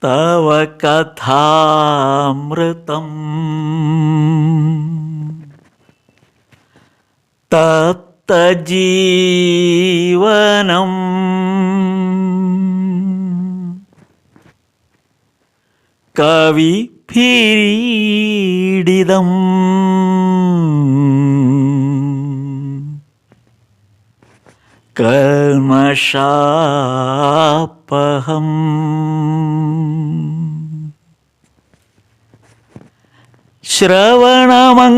തവ കഥാമൃതം തപ്തജീവനം കവിഭിരീഡിതം കൽമഷാപഹം ശ്രവണമംഗളം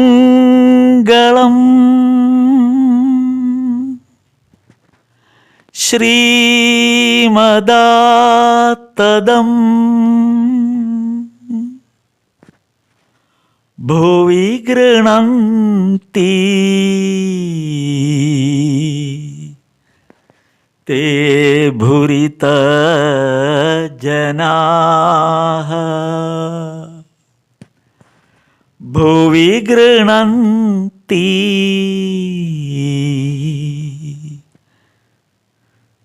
ശ്രീമദാത്തദം ഭുവി ഗൃണന്തി തേ ഭുരിത ജനാഃ ഭുവി ഗൃണന്തി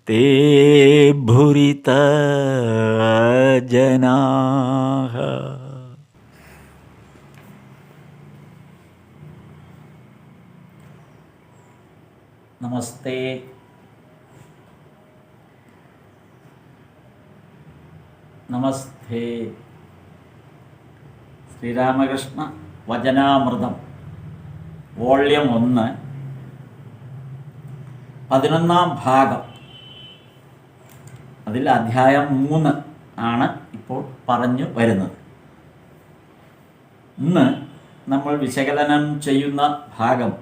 തേ ഭുരിത ജനാഃ. നമസ്തേ. നമസ്തേ. ശ്രീരാമകൃഷ്ണ വചനാമൃതം വോള്യം 1 11-ാം ഭാഗം. അതിൽ അധ്യായം 3 ആണ് ഇപ്പോൾ പറഞ്ഞു വരുന്നത്. ഇന്ന് നമ്മൾ വിശകലനം ചെയ്യുന്ന ഭാഗം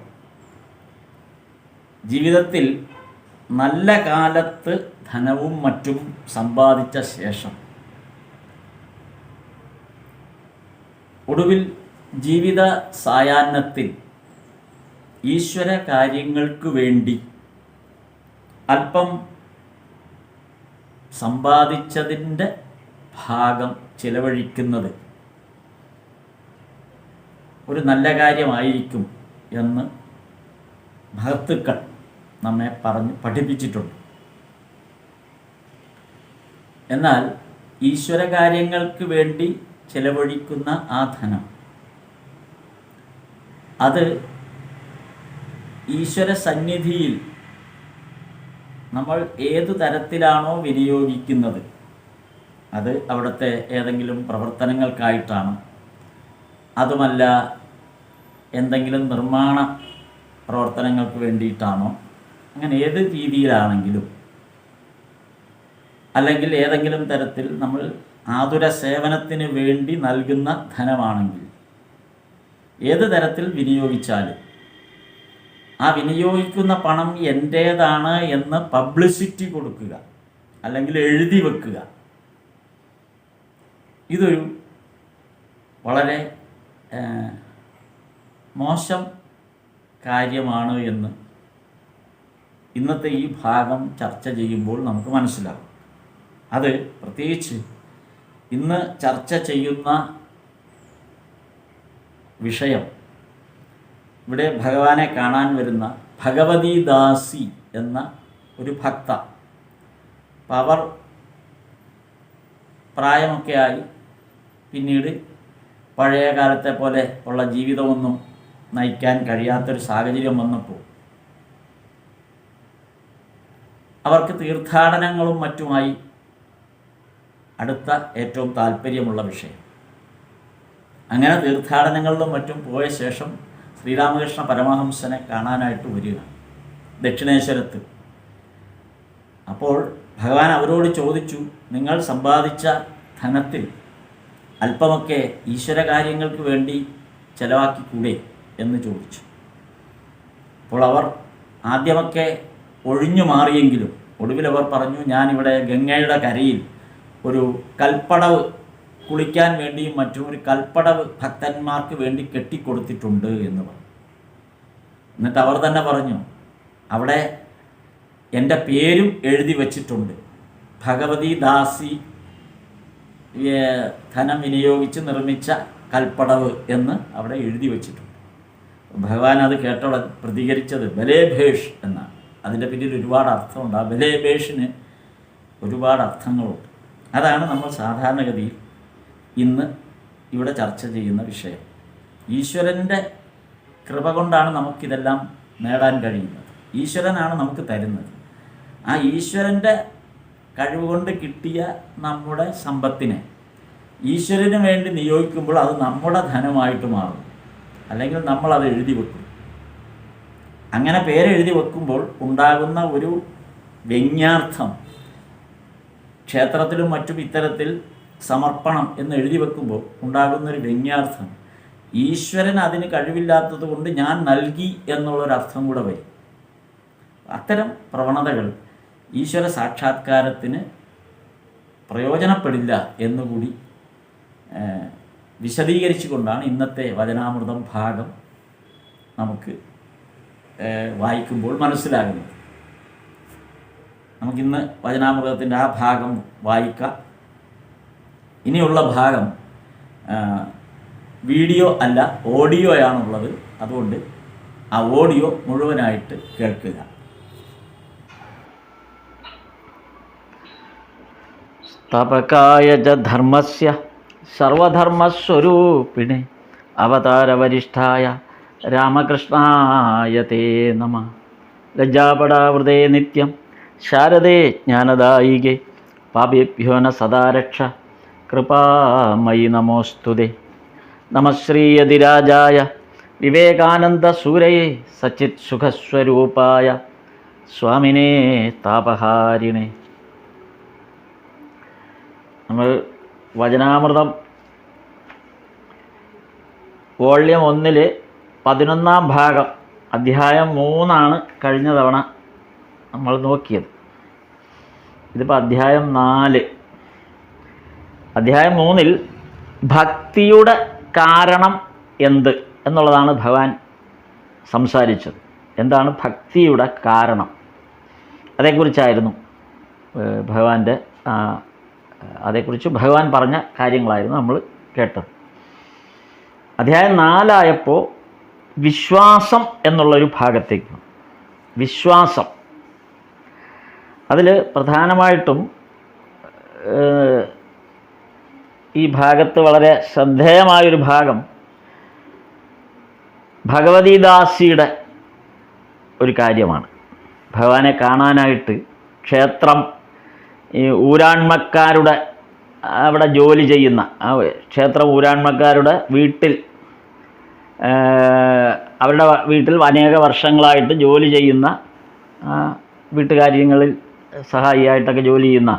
ജീവിതത്തിൽ നല്ല കാലത്ത് ധനവും മറ്റും സമ്പാദിച്ച ശേഷം ഒടുവിൽ ജീവിത സായാഹ്നത്തിൽ ഈശ്വര കാര്യങ്ങൾക്ക് വേണ്ടി അല്പം സമ്പാദിച്ചതിൻ്റെ ഭാഗം ചിലവഴിക്കുന്നത് ഒരു നല്ല കാര്യമായിരിക്കും എന്ന് മഹത്തുക്കൾ നമ്മെ പഠിപ്പിച്ചിട്ടുണ്ട്. എന്നാൽ ഈശ്വര കാര്യങ്ങൾക്ക് വേണ്ടി ചിലവഴിക്കുന്ന ആ ധനം അത് ഈശ്വര സന്നിധിയിൽ നമ്മൾ ഏതു തരത്തിലാണോ വിനിയോഗിക്കുന്നത്, അത് അവിടുത്തെ ഏതെങ്കിലും പ്രവർത്തനങ്ങൾക്കായിട്ടാണ്, അതുമല്ല എന്തെങ്കിലും നിർമ്മാണ പ്രവർത്തനങ്ങൾക്ക് വേണ്ടിയിട്ടാണോ, അങ്ങനെ ഏത് രീതിയിലാണെങ്കിലും, അല്ലെങ്കിൽ ഏതെങ്കിലും തരത്തിൽ നമ്മൾ ആതുര സേവനത്തിന് വേണ്ടി നൽകുന്ന ധനമാണെങ്കിൽ, ഏത് തരത്തിൽ വിനിയോഗിച്ചാലും ആ വിനിയോഗിക്കുന്ന പണം എൻ്റേതാണ് എന്ന് പബ്ലിസിറ്റി കൊടുക്കുക, അല്ലെങ്കിൽ എഴുതി വെക്കുക, ഇതൊരു വളരെ മോശം കാര്യമാണ് എന്ന് ഇന്നത്തെ ഈ ഭാഗം ചർച്ച ചെയ്യുമ്പോൾ നമുക്ക് മനസ്സിലാകും. അത് പ്രത്യേകിച്ച് ഇന്ന് ചർച്ച ചെയ്യുന്ന വിഷയം, ഇവിടെ ഭഗവാനെ കാണാൻ വരുന്ന ഭഗവതീദാസി എന്ന ഒരു ഭക്ത, അപ്പം അവർ പ്രായമൊക്കെ ആയി പിന്നീട് പഴയ കാലത്തെ പോലെ ഉള്ള ജീവിതമൊന്നും നയിക്കാൻ കഴിയാത്തൊരു സാഹചര്യം വന്നപ്പോൾ അവർക്ക് തീർത്ഥാടനങ്ങളും മറ്റുമായി അടുത്ത ഏറ്റവും താല്പര്യമുള്ള വിഷയം. അങ്ങനെ തീർത്ഥാടനങ്ങളിലും മറ്റും പോയ ശേഷം ശ്രീരാമകൃഷ്ണ പരമഹംസനെ കാണാനായിട്ട് വരിക ദക്ഷിണേശ്വരത്ത്. അപ്പോൾ ഭഗവാൻ അവരോട് ചോദിച്ചു, നിങ്ങൾ സമ്പാദിച്ച ധനത്തിൽ അല്പമൊക്കെ ഈശ്വര കാര്യങ്ങൾക്ക് വേണ്ടി ചെലവാക്കിക്കൂടെ എന്ന് ചോദിച്ചു. അപ്പോൾ അവർ ആദ്യമൊക്കെ ഒഴിഞ്ഞു മാറിയെങ്കിലും ഒടുവിൽ അവർ പറഞ്ഞു, ഞാനിവിടെ ഗംഗയുടെ കരയിൽ ഒരു കൽപ്പടവ് കുളിക്കാൻ വേണ്ടിയും മറ്റും ഒരു കൽപ്പടവ് ഭക്തന്മാർക്ക് വേണ്ടി കെട്ടിക്കൊടുത്തിട്ടുണ്ട് എന്ന് പറഞ്ഞു. എന്നിട്ട് അവർ തന്നെ പറഞ്ഞു, അവിടെ എൻ്റെ പേരും എഴുതി വച്ചിട്ടുണ്ട്, ഭഗവതീദാസി ധനം വിനിയോഗിച്ച് നിർമ്മിച്ച കൽപ്പടവ് എന്ന് അവിടെ എഴുതി വച്ചിട്ടുണ്ട്. ഭഗവാൻ അത് കേട്ടോടെ പ്രതികരിച്ചത് ബലേഭേഷ് എന്നാണ്. അതിൻ്റെ പിന്നിൽ ഒരുപാട് അർത്ഥമുണ്ട്. ആ ബലേഭേഷിന് ഒരുപാട് അർത്ഥങ്ങളുണ്ട്. അതാണ് നമ്മൾ സാധാരണഗതിയിൽ ഇന്ന് ഇവിടെ ചർച്ച ചെയ്യുന്ന വിഷയം. ഈശ്വരൻ്റെ കൃപ കൊണ്ടാണ് നമുക്കിതെല്ലാം നേടാൻ കഴിയുന്നത്. ഈശ്വരനാണ് നമുക്ക് തരുന്നത്. ആ ഈശ്വരൻ്റെ കഴിവ് കൊണ്ട് കിട്ടിയ നമ്മുടെ സമ്പത്തിനെ ഈശ്വരന് വേണ്ടി നിയോഗിക്കുമ്പോൾ അത് നമ്മുടെ ധനമായിട്ട് മാറും. അല്ലെങ്കിൽ നമ്മളത് എഴുതി വെക്കും. അങ്ങനെ പേരെഴുതി വെക്കുമ്പോൾ ഉണ്ടാകുന്ന ഒരു വ്യംഗ്യാർത്ഥം, ക്ഷേത്രത്തിലും മറ്റും ഇത്തരത്തിൽ സമർപ്പണം എന്ന് എഴുതി വെക്കുമ്പോൾ ഉണ്ടാകുന്നൊരു വ്യംഗ്യാർത്ഥം, ഈശ്വരൻ അതിന് കഴിവില്ലാത്തത് കൊണ്ട് ഞാൻ നൽകി എന്നുള്ളൊരർത്ഥം കൂടെ വരും. അത്തരം പ്രവണതകൾ ഈശ്വര സാക്ഷാത്കാരത്തിന് പ്രയോജനപ്പെടില്ല എന്നുകൂടി വിശദീകരിച്ചു കൊണ്ടാണ് ഇന്നത്തെ വചനാമൃതം ഭാഗം നമുക്ക് വായിക്കുമ്പോൾ മനസ്സിലാകുന്നത്. നമുക്കിന്ന് വചനാമൃതത്തിൻ്റെ ആ ഭാഗം വായിക്കാം. ഇനിയുള്ള ഭാഗം വീഡിയോ അല്ല, ഓഡിയോയാണുള്ളത്. അതുകൊണ്ട് ആ ഓഡിയോ മുഴുവനായിട്ട് കേൾക്കുക. സ്ഥാപകായ ച ധർമ്മസ്യ സർവധർമ്മസ്വരൂപിണേ അവതാരവരിഷ്ഠായ രാമകൃഷ്ണായ തേ നമഃ. ലജ്ജാപടാവൃതേ നിത്യം ശാരദേ ജ്ഞാനദായികേ പാപേഭ്യോ ന സദാ രക്ഷ കൃപാമയി നമോസ്തുതേ. നമഃ ശ്രീയതിരാജായ വിവേകാനന്ദസൂരയേ സച്ചിത് സുഖസ്വരൂപായ സ്വാമിനേ താപഹാരിണേ. നമ്മൾ വചനാമൃതം വോള്യം 1 11-ാം ഭാഗം അധ്യായം 3 കഴിഞ്ഞ തവണ നമ്മൾ നോക്കിയത്. ഇതിപ്പോൾ അധ്യായം 4. അധ്യായം 3 ഭക്തിയുടെ കാരണം എന്ത് എന്നുള്ളതാണ് ഭഗവാൻ സംസാരിച്ചത്. എന്താണ് ഭക്തിയുടെ കാരണം? അതേക്കുറിച്ചായിരുന്നു അതേക്കുറിച്ച് ഭഗവാൻ പറഞ്ഞ കാര്യങ്ങളായിരുന്നു നമ്മൾ കേട്ടത്. അധ്യായം 4 വിശ്വാസം എന്നുള്ളൊരു ഭാഗത്തേക്ക്. വിശ്വാസം, അതിൽ പ്രധാനമായിട്ടും ഈ ഭാഗത്ത് വളരെ ശ്രദ്ധേയമായൊരു ഭാഗം ഭഗവതീദാസിയുടെ ഒരു കാര്യമാണ്. ഭഗവാനെ കാണാനായിട്ട് ക്ഷേത്രം, ഈ ഊരാൺമക്കാരുടെ അവിടെ ജോലി ചെയ്യുന്ന ക്ഷേത്രം ഊരാൺമക്കാരുടെ വീട്ടിൽ, അവരുടെ വീട്ടിൽ അനേക വർഷങ്ങളായിട്ട് ജോലി ചെയ്യുന്ന, വീട്ടുകാര്യങ്ങളിൽ സഹായിയായിട്ടൊക്കെ ജോലി ചെയ്യുന്ന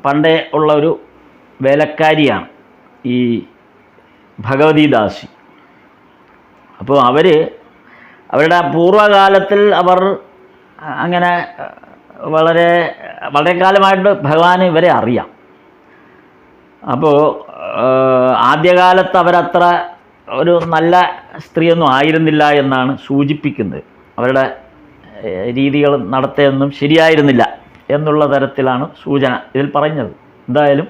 പണ്ടേ ഉള്ള ഒരു വേലക്കാരിയാണ് ഈ ഭഗവതീദാസി. അപ്പോൾ അവരുടെ പൂർവ്വകാലത്തിൽ അവർ അങ്ങനെ വളരെ കാലമായിട്ട് ഭഗവാന് ഇവരെ അറിയാം. അപ്പോൾ ആദ്യകാലത്ത് അവരത്ര ഒരു നല്ല സ്ത്രീയൊന്നും ആയിരുന്നില്ല എന്നാണ് സൂചിപ്പിക്കുന്നത്. അവരുടെ രീതികൾ നടത്തിയൊന്നും ശരിയായിരുന്നില്ല എന്നുള്ള തരത്തിലാണ് സൂചന ഇതിൽ പറഞ്ഞത്. എന്തായാലും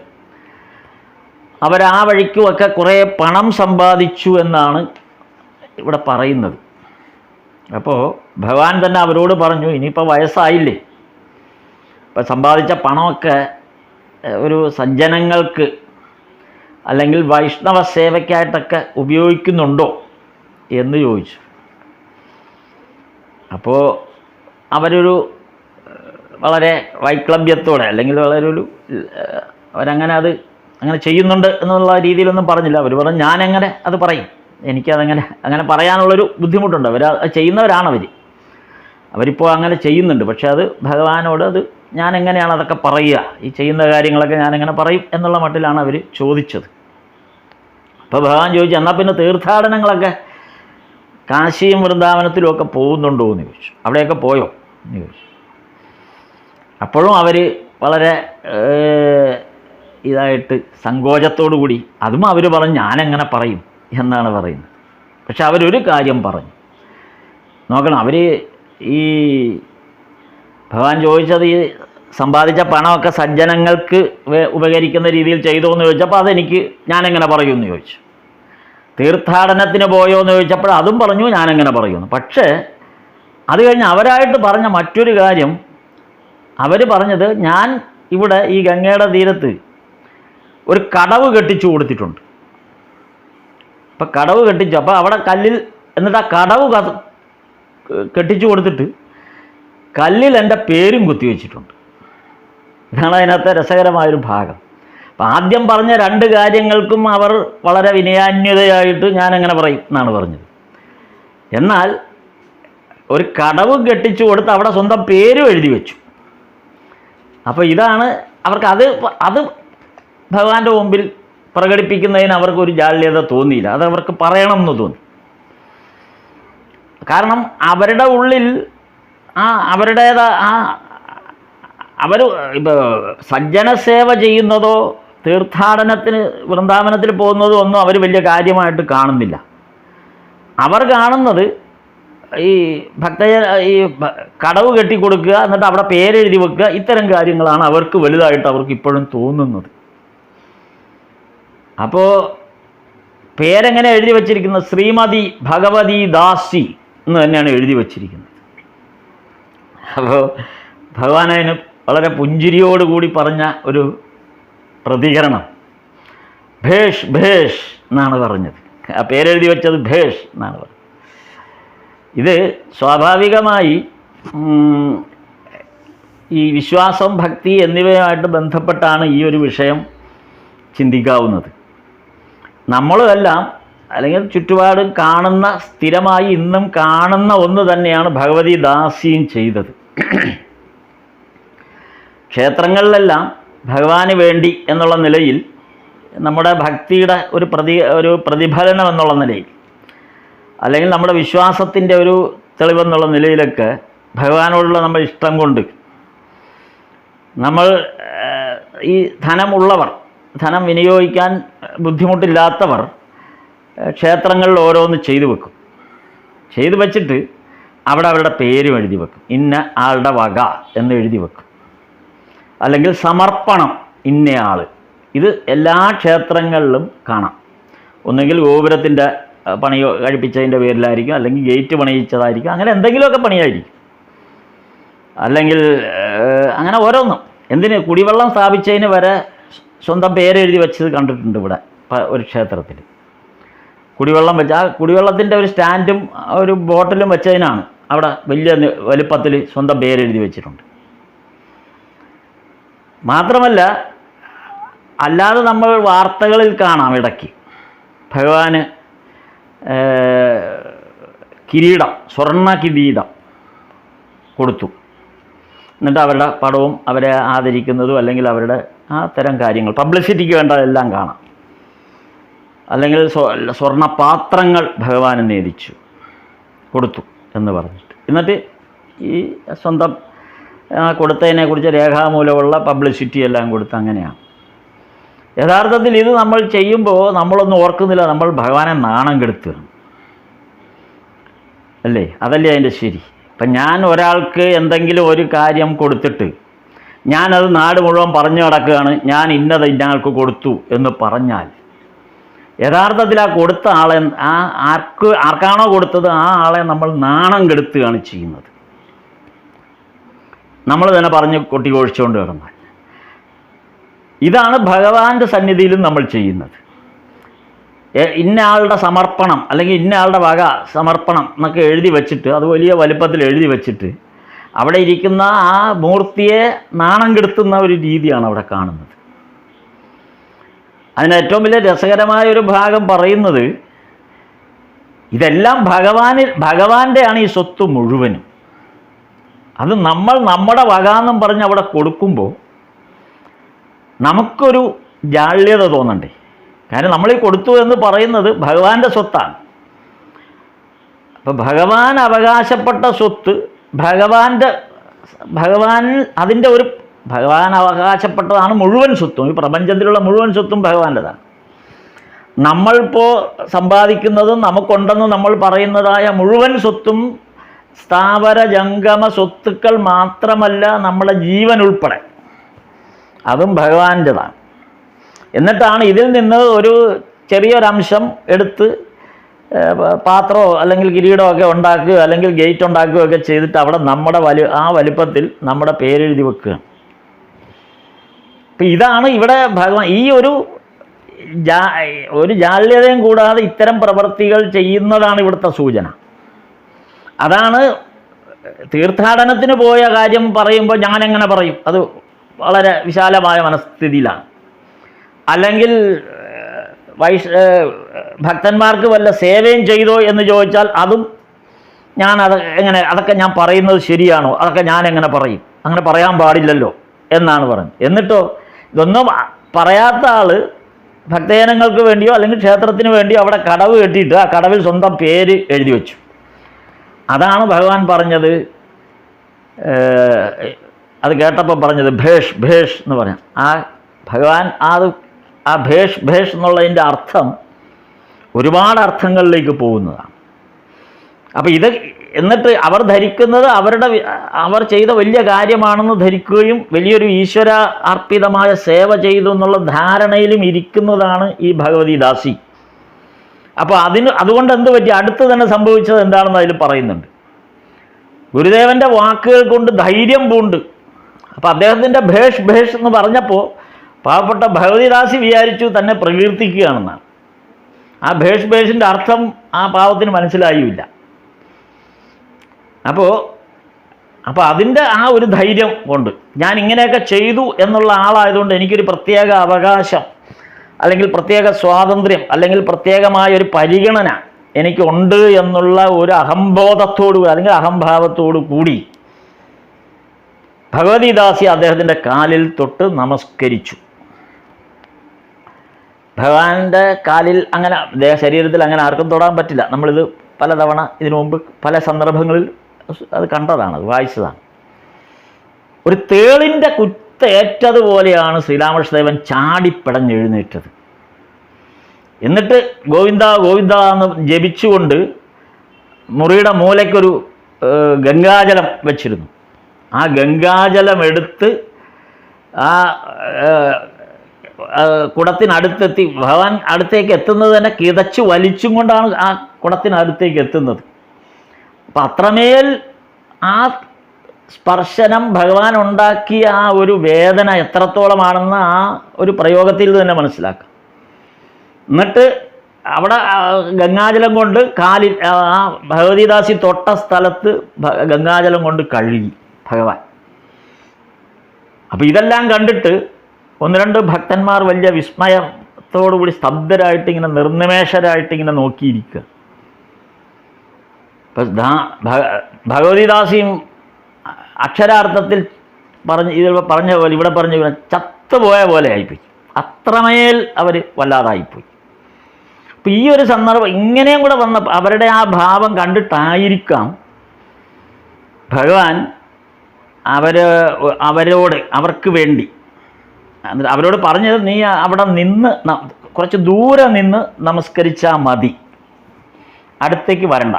അവരാ വഴിക്കുമൊക്കെ കുറേ പണം സമ്പാദിച്ചു എന്നാണ് ഇവിടെ പറയുന്നത്. അപ്പോൾ ഭഗവാൻ തന്നെ അവരോട് പറഞ്ഞു, ഇനിയിപ്പോൾ വയസ്സായില്ലേ, ഇപ്പം സമ്പാദിച്ച പണമൊക്കെ ഒരു സജ്ജനങ്ങൾക്ക് അല്ലെങ്കിൽ വൈഷ്ണവ സേവയ്ക്കായിട്ടൊക്കെ ഉപയോഗിക്കുന്നുണ്ടോ എന്ന് ചോദിച്ചു. അപ്പോൾ അവരൊരു വളരെ വൈക്ലഭ്യത്തോടെ, അല്ലെങ്കിൽ വളരെ അങ്ങനെ ചെയ്യുന്നുണ്ട് എന്നുള്ള രീതിയിലൊന്നും പറഞ്ഞില്ല. അവർ പറഞ്ഞു, ഞാനെങ്ങനെ അത് പറയും, അങ്ങനെ പറയാനുള്ളൊരു ബുദ്ധിമുട്ടുണ്ട്. ചെയ്യുന്നവരാണ് അവരിപ്പോൾ അങ്ങനെ ചെയ്യുന്നുണ്ട്. പക്ഷേ അത് ഭഗവാനോട് ഞാനെങ്ങനെയാണ് അതൊക്കെ പറയുക, ഈ ചെയ്യുന്ന കാര്യങ്ങളൊക്കെ ഞാനെങ്ങനെ പറയും എന്നുള്ള മട്ടിലാണ് അവർ ചോദിച്ചത്. അപ്പോൾ ഭഗവാൻ ചോദിച്ചു, എന്നാൽ പിന്നെ തീർത്ഥാടനങ്ങളൊക്കെ കാശിയും വൃന്ദാവനത്തിലും ഒക്കെ പോകുന്നുണ്ടോ എന്ന് ചോദിച്ചു. അവിടെയൊക്കെ പോയോ എന്ന് ചോദിച്ചു. അപ്പോഴും അവർ വളരെ ഇതായിട്ട് സങ്കോചത്തോടു കൂടി അതും അവർ പറഞ്ഞു, ഞാനെങ്ങനെ പറയും എന്നാണ് പറയുന്നത്. പക്ഷെ അവരൊരു കാര്യം പറഞ്ഞു. നോക്കണം, അവർ ഈ ഭഗവാൻ ചോദിച്ചത് ഈ സമ്പാദിച്ച പണമൊക്കെ സജ്ജനങ്ങൾക്ക് ഉപകരിക്കുന്ന രീതിയിൽ ചെയ്തോ എന്ന് ചോദിച്ചപ്പോൾ ഞാനെങ്ങനെ പറയുമെന്ന് ചോദിച്ചു. തീർത്ഥാടനത്തിന് പോയോ എന്ന് ചോദിച്ചപ്പോൾ അതും പറഞ്ഞു, ഞാനെങ്ങനെ പറയുമെന്ന്. പക്ഷേ അത് കഴിഞ്ഞ് അവരായിട്ട് പറഞ്ഞ മറ്റൊരു കാര്യം, അവർ പറഞ്ഞത്, ഞാൻ ഇവിടെ ഈ ഗംഗയുടെ തീരത്ത് ഒരു കടവ് കെട്ടിച്ചു കൊടുത്തിട്ടുണ്ട്. അപ്പം കടവ് കെട്ടിച്ചു, അപ്പോൾ അവിടെ കല്ലിൽ, എന്നിട്ട് ആ കടവ് കെട്ടിച്ചു കൊടുത്തിട്ട് കല്ലിൽ എൻ്റെ പേരും കുത്തിവെച്ചിട്ടുണ്ട്. ഇതാണ് അതിനകത്തെ രസകരമായൊരു ഭാഗം. അപ്പം ആദ്യം പറഞ്ഞ രണ്ട് കാര്യങ്ങൾക്കും അവർ വളരെ വിനയാന്യതയായിട്ട് ഞാനെങ്ങനെ പറയും എന്നാണ് പറഞ്ഞത്. എന്നാൽ ഒരു കടവ് കെട്ടിച്ചു കൊടുത്ത് അവിടെ സ്വന്തം പേരും എഴുതി വെച്ചു. അപ്പോൾ ഇതാണ് അവർക്ക് അത് ഭഗവാന്റെ മുമ്പിൽ പ്രകടിപ്പിക്കുന്നതിന് അവർക്കൊരു ജാള്യത തോന്നിയില്ല. അത് അവർക്ക് പറയണം എന്ന് തോന്നി. കാരണം അവരുടെ ഉള്ളിൽ അവർ ഇപ്പോൾ സജ്ജനസേവ ചെയ്യുന്നതോ തീർത്ഥാടനത്തിന് വൃന്ദാവനത്തിൽ പോകുന്നതോ ഒന്നും അവർ വലിയ കാര്യമായിട്ട് കാണുന്നില്ല. അവർ കാണുന്നത് ഈ ഈ കടവ് കെട്ടിക്കൊടുക്കുക, എന്നിട്ട് അവിടെ പേരെഴുതി വെക്കുക, ഇത്തരം കാര്യങ്ങളാണ് അവർക്ക് വലുതായിട്ട് അവർക്ക് ഇപ്പോഴും തോന്നുന്നത്. അപ്പോൾ പേരെങ്ങനെ എഴുതി വച്ചിരിക്കുന്നത്? ശ്രീമതി ഭഗവതി ദാസി എന്ന് തന്നെയാണ് എഴുതി വച്ചിരിക്കുന്നത്. അപ്പോൾ ഭഗവാൻ അതിന് വളരെ പുഞ്ചിരിയോടുകൂടി പറഞ്ഞ ഒരു പ്രതികരണം, ഭേഷ് ഭേഷ് എന്നാണ് പറഞ്ഞത്. ആ പേരെഴുതി വെച്ചത് ഭേഷ് എന്നാണ് പറഞ്ഞത്. ഇത് സ്വാഭാവികമായി ഈ വിശ്വാസം, ഭക്തി എന്നിവയുമായിട്ട് ബന്ധപ്പെട്ടാണ് ഈ ഒരു വിഷയം ചിന്തിക്കാവുന്നത്. നമ്മളുമെല്ലാം അല്ലെങ്കിൽ ചുറ്റുപാടും കാണുന്ന, സ്ഥിരമായി ഇന്നും കാണുന്ന ഒന്ന് തന്നെയാണ് ഭഗവതി ദാസിയും ചെയ്തത്. ക്ഷേത്രങ്ങളിലെല്ലാം ഭഗവാന് വേണ്ടി എന്നുള്ള നിലയിൽ, നമ്മുടെ ഭക്തിയുടെ ഒരു പ്രതിഫലനം എന്നുള്ള നിലയിൽ, അല്ലെങ്കിൽ നമ്മുടെ വിശ്വാസത്തിൻ്റെ ഒരു തെളിവെന്നുള്ള നിലയിലൊക്കെ ഭഗവാനോടുള്ള നമ്മുടെ ഇഷ്ടം കൊണ്ട് നമ്മൾ ഈ ധനമുള്ളവർ, ധനം വിനിയോഗിക്കാൻ ബുദ്ധിമുട്ടില്ലാത്തവർ ക്ഷേത്രങ്ങളിൽ ഓരോന്ന് ചെയ്തു വെക്കും. ചെയ്തു വച്ചിട്ട് അവിടെ അവരുടെ പേരും എഴുതി വെക്കും. ഇന്ന ആളുടെ വക എന്ന് എഴുതി വെക്കും. അല്ലെങ്കിൽ സമർപ്പണം ഇന്നയാൾ. ഇത് എല്ലാ ക്ഷേത്രങ്ങളിലും കാണാം. ഒന്നുകിൽ ഗോപുരത്തിൻ്റെ പണി കഴിപ്പിച്ചതിൻ്റെ പേരിലായിരിക്കും, അല്ലെങ്കിൽ ഗേറ്റ് പണിയിച്ചതായിരിക്കും, അങ്ങനെ എന്തെങ്കിലുമൊക്കെ പണിയായിരിക്കും. അല്ലെങ്കിൽ അങ്ങനെ ഓരോന്നും. എന്തിന് കുടിവെള്ളം സ്ഥാപിച്ചതിന് വരെ സ്വന്തം പേരെഴുതി വെച്ചത് കണ്ടിട്ടുണ്ട് ഇവിടെ ഒരു ക്ഷേത്രത്തിൽ. കുടിവെള്ളം വെച്ച്, ആ കുടിവെള്ളത്തിൻ്റെ ഒരു സ്റ്റാൻഡും ഒരു ബോട്ടിലും വെച്ചതിനാണ് അവിടെ വലിയ വലുപ്പത്തിൽ സ്വന്തം പേരെഴുതി വെച്ചിട്ടുണ്ട്. മാത്രമല്ല, അല്ലാതെ നമ്മൾ വാർത്തകളിൽ കാണാം ഇടയ്ക്ക് ഭഗവാന് കിരീടം, സ്വർണ്ണ കിരീടം കൊടുത്തു. എന്നിട്ട് അവരുടെ പടവും അവരെ ആദരിക്കുന്നതും, അല്ലെങ്കിൽ അവരുടെ ആ തരം കാര്യങ്ങൾ പബ്ലിസിറ്റിക്ക് വേണ്ടതെല്ലാം കാണാം. അല്ലെങ്കിൽ സ്വർണ്ണപാത്രങ്ങൾ ഭഗവാന് നേദിച്ചു കൊടുത്തു എന്ന് പറഞ്ഞിട്ട്, എന്നിട്ട് ഈ സ്വന്തം കൊടുത്തതിനെക്കുറിച്ച് രേഖാമൂലമുള്ള പബ്ലിസിറ്റി എല്ലാം കൊടുത്ത് അങ്ങനെയാണ്. യഥാർത്ഥത്തിൽ ഇത് നമ്മൾ ചെയ്യുമ്പോൾ നമ്മളൊന്നും ഓർക്കുന്നില്ല, നമ്മൾ ഭഗവാനെ നാണം കെടുത്തുകയാണ് അല്ലേ? അതല്ലേ അതിൻ്റെ ശരി. ഇപ്പം ഞാൻ ഒരാൾക്ക് എന്തെങ്കിലും ഒരു കാര്യം കൊടുത്തിട്ട് ഞാനത് നാട് മുഴുവൻ പറഞ്ഞു നടക്കുകയാണ്, ഞാൻ ഇന്നയാൾക്ക് കൊടുത്തു എന്ന് പറഞ്ഞാൽ, യഥാർത്ഥത്തിൽ ആ കൊടുത്ത ആളെ, ആർക്കാണോ കൊടുത്തത് ആ ആളെ നമ്മൾ നാണം കെടുത്തുകയാണ് ചെയ്യുന്നത്. നമ്മൾ തന്നെ പറഞ്ഞ് കൊട്ടിഘോഷിച്ചുകൊണ്ട് കിടന്നാൽ. ഇതാണ് ഭഗവാന്റെ സന്നിധിയിലും നമ്മൾ ചെയ്യുന്നത്. ഇന്നയാളുടെ സമർപ്പണം, അല്ലെങ്കിൽ ഇന്നയാളുടെ വക സമർപ്പണം എന്നൊക്കെ എഴുതി വച്ചിട്ട്, അത് വലിയ വലുപ്പത്തിൽ എഴുതി വച്ചിട്ട് അവിടെ ഇരിക്കുന്ന ആ മൂർത്തിയെ നാണം കെടുത്തുന്ന ഒരു രീതിയാണ് അവിടെ കാണുന്നത്. അതിന് ഏറ്റവും വലിയ രസകരമായൊരു ഭാഗം പറയുന്നത്, ഇതെല്ലാം ഭഗവാന്റെയാണ് ഈ സ്വത്ത് മുഴുവനും. അത് നമ്മൾ നമ്മുടെ വക എന്നും പറഞ്ഞ് അവിടെ കൊടുക്കുമ്പോൾ നമുക്കൊരു ജാള്യത തോന്നണ്ടേ? കാരണം നമ്മളീ കൊടുത്തു എന്ന് പറയുന്നത് ഭഗവാന്റെ സ്വത്താണ്. അപ്പോൾ ഭഗവാൻ അവകാശപ്പെട്ട സ്വത്ത് ഭഗവാൻ അവകാശപ്പെട്ടതാണ് മുഴുവൻ സ്വത്തും. ഈ പ്രപഞ്ചത്തിലുള്ള മുഴുവൻ സ്വത്തും ഭഗവാന്റെതാണ്. നമ്മളിപ്പോൾ സമ്പാദിക്കുന്നതും നമുക്കുണ്ടെന്ന് നമ്മൾ പറയുന്നതായ മുഴുവൻ സ്വത്തും സ്ഥാവര ജംഗമ സ്വത്തുക്കൾ മാത്രമല്ല, നമ്മുടെ ജീവൻ ഉൾപ്പെടെ അതും ഭഗവാന്റെതാണ്. എന്നിട്ടാണ് ഇതിൽ നിന്ന് ഒരു ചെറിയൊരംശം എടുത്ത് പാത്രമോ അല്ലെങ്കിൽ കിരീടമോ ഒക്കെ ഉണ്ടാക്കുകയോ അല്ലെങ്കിൽ ഗേറ്റ് ഉണ്ടാക്കുകയോ ഒക്കെ ചെയ്തിട്ട് അവിടെ നമ്മുടെ ആ വലിപ്പത്തിൽ നമ്മുടെ പേരെഴുതി വെക്കുക. അപ്പം ഇതാണ് ഇവിടെ ഭഗവാൻ ഈ ഒരു ജാള്യതയും കൂടാതെ ഇത്തരം പ്രവൃത്തികൾ ചെയ്യുന്നതാണ് ഇവിടുത്തെ സൂചന. അതാണ് തീർത്ഥാടനത്തിന് പോയ കാര്യം പറയുമ്പോൾ ഞാനെങ്ങനെ പറയും, അത് വളരെ വിശാലമായ മനസ്ഥിതിയിലാണ്. അല്ലെങ്കിൽ ഭക്തന്മാർക്ക് വല്ല സേവയും ചെയ്തോ എന്ന് ചോദിച്ചാൽ അതും അതൊക്കെ ഞാൻ പറയുന്നത് ശരിയാണോ, അതൊക്കെ ഞാൻ എങ്ങനെ പറയും, അങ്ങനെ പറയാൻ പാടില്ലല്ലോ എന്നാണ് പറയുന്നത്. എന്നിട്ടോ ഇതൊന്നും പറയാത്ത ആൾ ഭക്തജനങ്ങൾക്ക് വേണ്ടിയോ അല്ലെങ്കിൽ ക്ഷേത്രത്തിന് വേണ്ടിയോ അവിടെ കടവ് കെട്ടിയിട്ട് ആ കടവിൽ സ്വന്തം പേര് എഴുതി വെച്ചു. അതാണ് ഭഗവാൻ പറഞ്ഞത്. അത് കേട്ടപ്പോൾ പറഞ്ഞത് ഭേഷ് ഭേഷ് എന്ന് പറയാം. ആ ഭഗവാൻ ആ ഭേഷ് ഭേഷ് എന്നുള്ളതിൻ്റെ അർത്ഥം ഒരുപാട് അർത്ഥങ്ങളിലേക്ക് പോകുന്നതാണ്. അപ്പോൾ എന്നിട്ട് അവർ ധരിക്കുന്നത് അവർ ചെയ്ത വലിയ കാര്യമാണെന്ന് ധരിക്കുകയും വലിയൊരു ഈശ്വര അർപ്പിതമായ സേവ ചെയ്തു എന്നുള്ള ധാരണയിലും ഇരിക്കുന്നതാണ് ഈ ഭഗവതിദാസി. അപ്പോൾ അതുകൊണ്ട് എന്ത് പറ്റി, അടുത്ത് തന്നെ സംഭവിച്ചത് എന്താണെന്ന് അതിൽ പറയുന്നുണ്ട്. ഗുരുദേവൻ്റെ വാക്കുകൾ കൊണ്ട് ധൈര്യം പൂണ്ട്. അപ്പോൾ അദ്ദേഹത്തിൻ്റെ ഭേഷ് ഭേഷ് എന്ന് പറഞ്ഞപ്പോൾ പാവപ്പെട്ട ഭഗവതിദാസി വിചാരിച്ചു തന്നെ പ്രകീർത്തിക്കുകയാണെന്നാണ്. ആ ഭേഷ് ഭേഷിൻ്റെ അർത്ഥം ആ പാവത്തിന് മനസ്സിലായില്ല. അപ്പോൾ അതിൻ്റെ ആ ഒരു ധൈര്യം കൊണ്ട് ഞാൻ ഇങ്ങനെയൊക്കെ ചെയ്തു എന്നുള്ള ആളായതുകൊണ്ട് എനിക്കൊരു പ്രത്യേക അവകാശം അല്ലെങ്കിൽ പ്രത്യേക സ്വാതന്ത്ര്യം അല്ലെങ്കിൽ പ്രത്യേകമായ ഒരു പരിഗണന എനിക്കുണ്ട് എന്നുള്ള ഒരു അഹംബോധത്തോടു അല്ലെങ്കിൽ അഹംഭാവത്തോടു കൂടി ഭഗവതിദാസി അദ്ദേഹത്തിൻ്റെ കാലിൽ തൊട്ട് നമസ്കരിച്ചു. ഭഗവാന്റെ കാലിൽ അങ്ങനെ ശരീരത്തിൽ അങ്ങനെ ആർക്കും തൊടാൻ പറ്റില്ല. നമ്മളിത് പലതവണ ഇതിനു മുമ്പ് പല സന്ദർഭങ്ങളിൽ അത് കണ്ടതാണ്, അത് വായിച്ചതാണ്. ഒരു തേളിൻ്റെ കുത്തേറ്റതുപോലെയാണ് ശ്രീരാമകൃഷ്ണദേവൻ ചാടിപ്പിടഞ്ഞെഴുന്നേറ്റത്. എന്നിട്ട് ഗോവിന്ദ ഗോവിന്ദ എന്ന് ജപിച്ചുകൊണ്ട് മുറിയുടെ മൂലയ്ക്കൊരു ഗംഗാജലം വെച്ചിരുന്നു. ആ ഗംഗാജലം എടുത്ത് ആ കുടത്തിനടുത്തെത്തി ഭഗവാൻ അടുത്തേക്ക് എത്തുന്നത് തന്നെ കിതച്ച് വലിച്ചും കൊണ്ടാണ് ആ കുടത്തിനടുത്തേക്ക് എത്തുന്നത്. അപ്പം അത്രമേൽ ആ സ്പർശനം ഭഗവാൻ ഉണ്ടാക്കിയ ആ ഒരു വേദന എത്രത്തോളമാണെന്ന് ആ ഒരു പ്രയോഗത്തിൽ തന്നെ മനസ്സിലാക്കാം. എന്നിട്ട് അവിടെ ഗംഗാജലം കൊണ്ട് കാലിൽ ആ ഭഗവതിദാസി തൊട്ട സ്ഥലത്ത് ഗംഗാജലം കൊണ്ട് കഴുകി ഭഗവാൻ. അപ്പോൾ ഇതെല്ലാം കണ്ടിട്ട് ഒന്ന് രണ്ട് ഭക്തന്മാർ വലിയ വിസ്മയത്തോടുകൂടി സ്തബ്ധരായിട്ട് ഇങ്ങനെ നിർനിമേഷരായിട്ട് ഇങ്ങനെ നോക്കിയിരിക്കുക. ഇപ്പം ഭഗവതിദാസിയും അക്ഷരാർത്ഥത്തിൽ പറഞ്ഞ പോലെ ഇവിടെ പറഞ്ഞ ചത്തുപോയ പോലെ ആയിപ്പോയി. അത്രമേൽ അവർ വല്ലാതായിപ്പോയി. അപ്പം ഈ ഒരു സന്ദർഭം ഇങ്ങനെയും കൂടെ വന്ന അവരുടെ ആ ഭാവം കണ്ടിട്ടായിരിക്കാം ഭഗവാൻ അവർക്ക് വേണ്ടി അവരോട് പറഞ്ഞത്, നീ അവിടെ നിന്ന് കുറച്ച് ദൂരെ നിന്ന് നമസ്കരിച്ചാൽ മതി, അടുത്തേക്ക് വരണ്ട.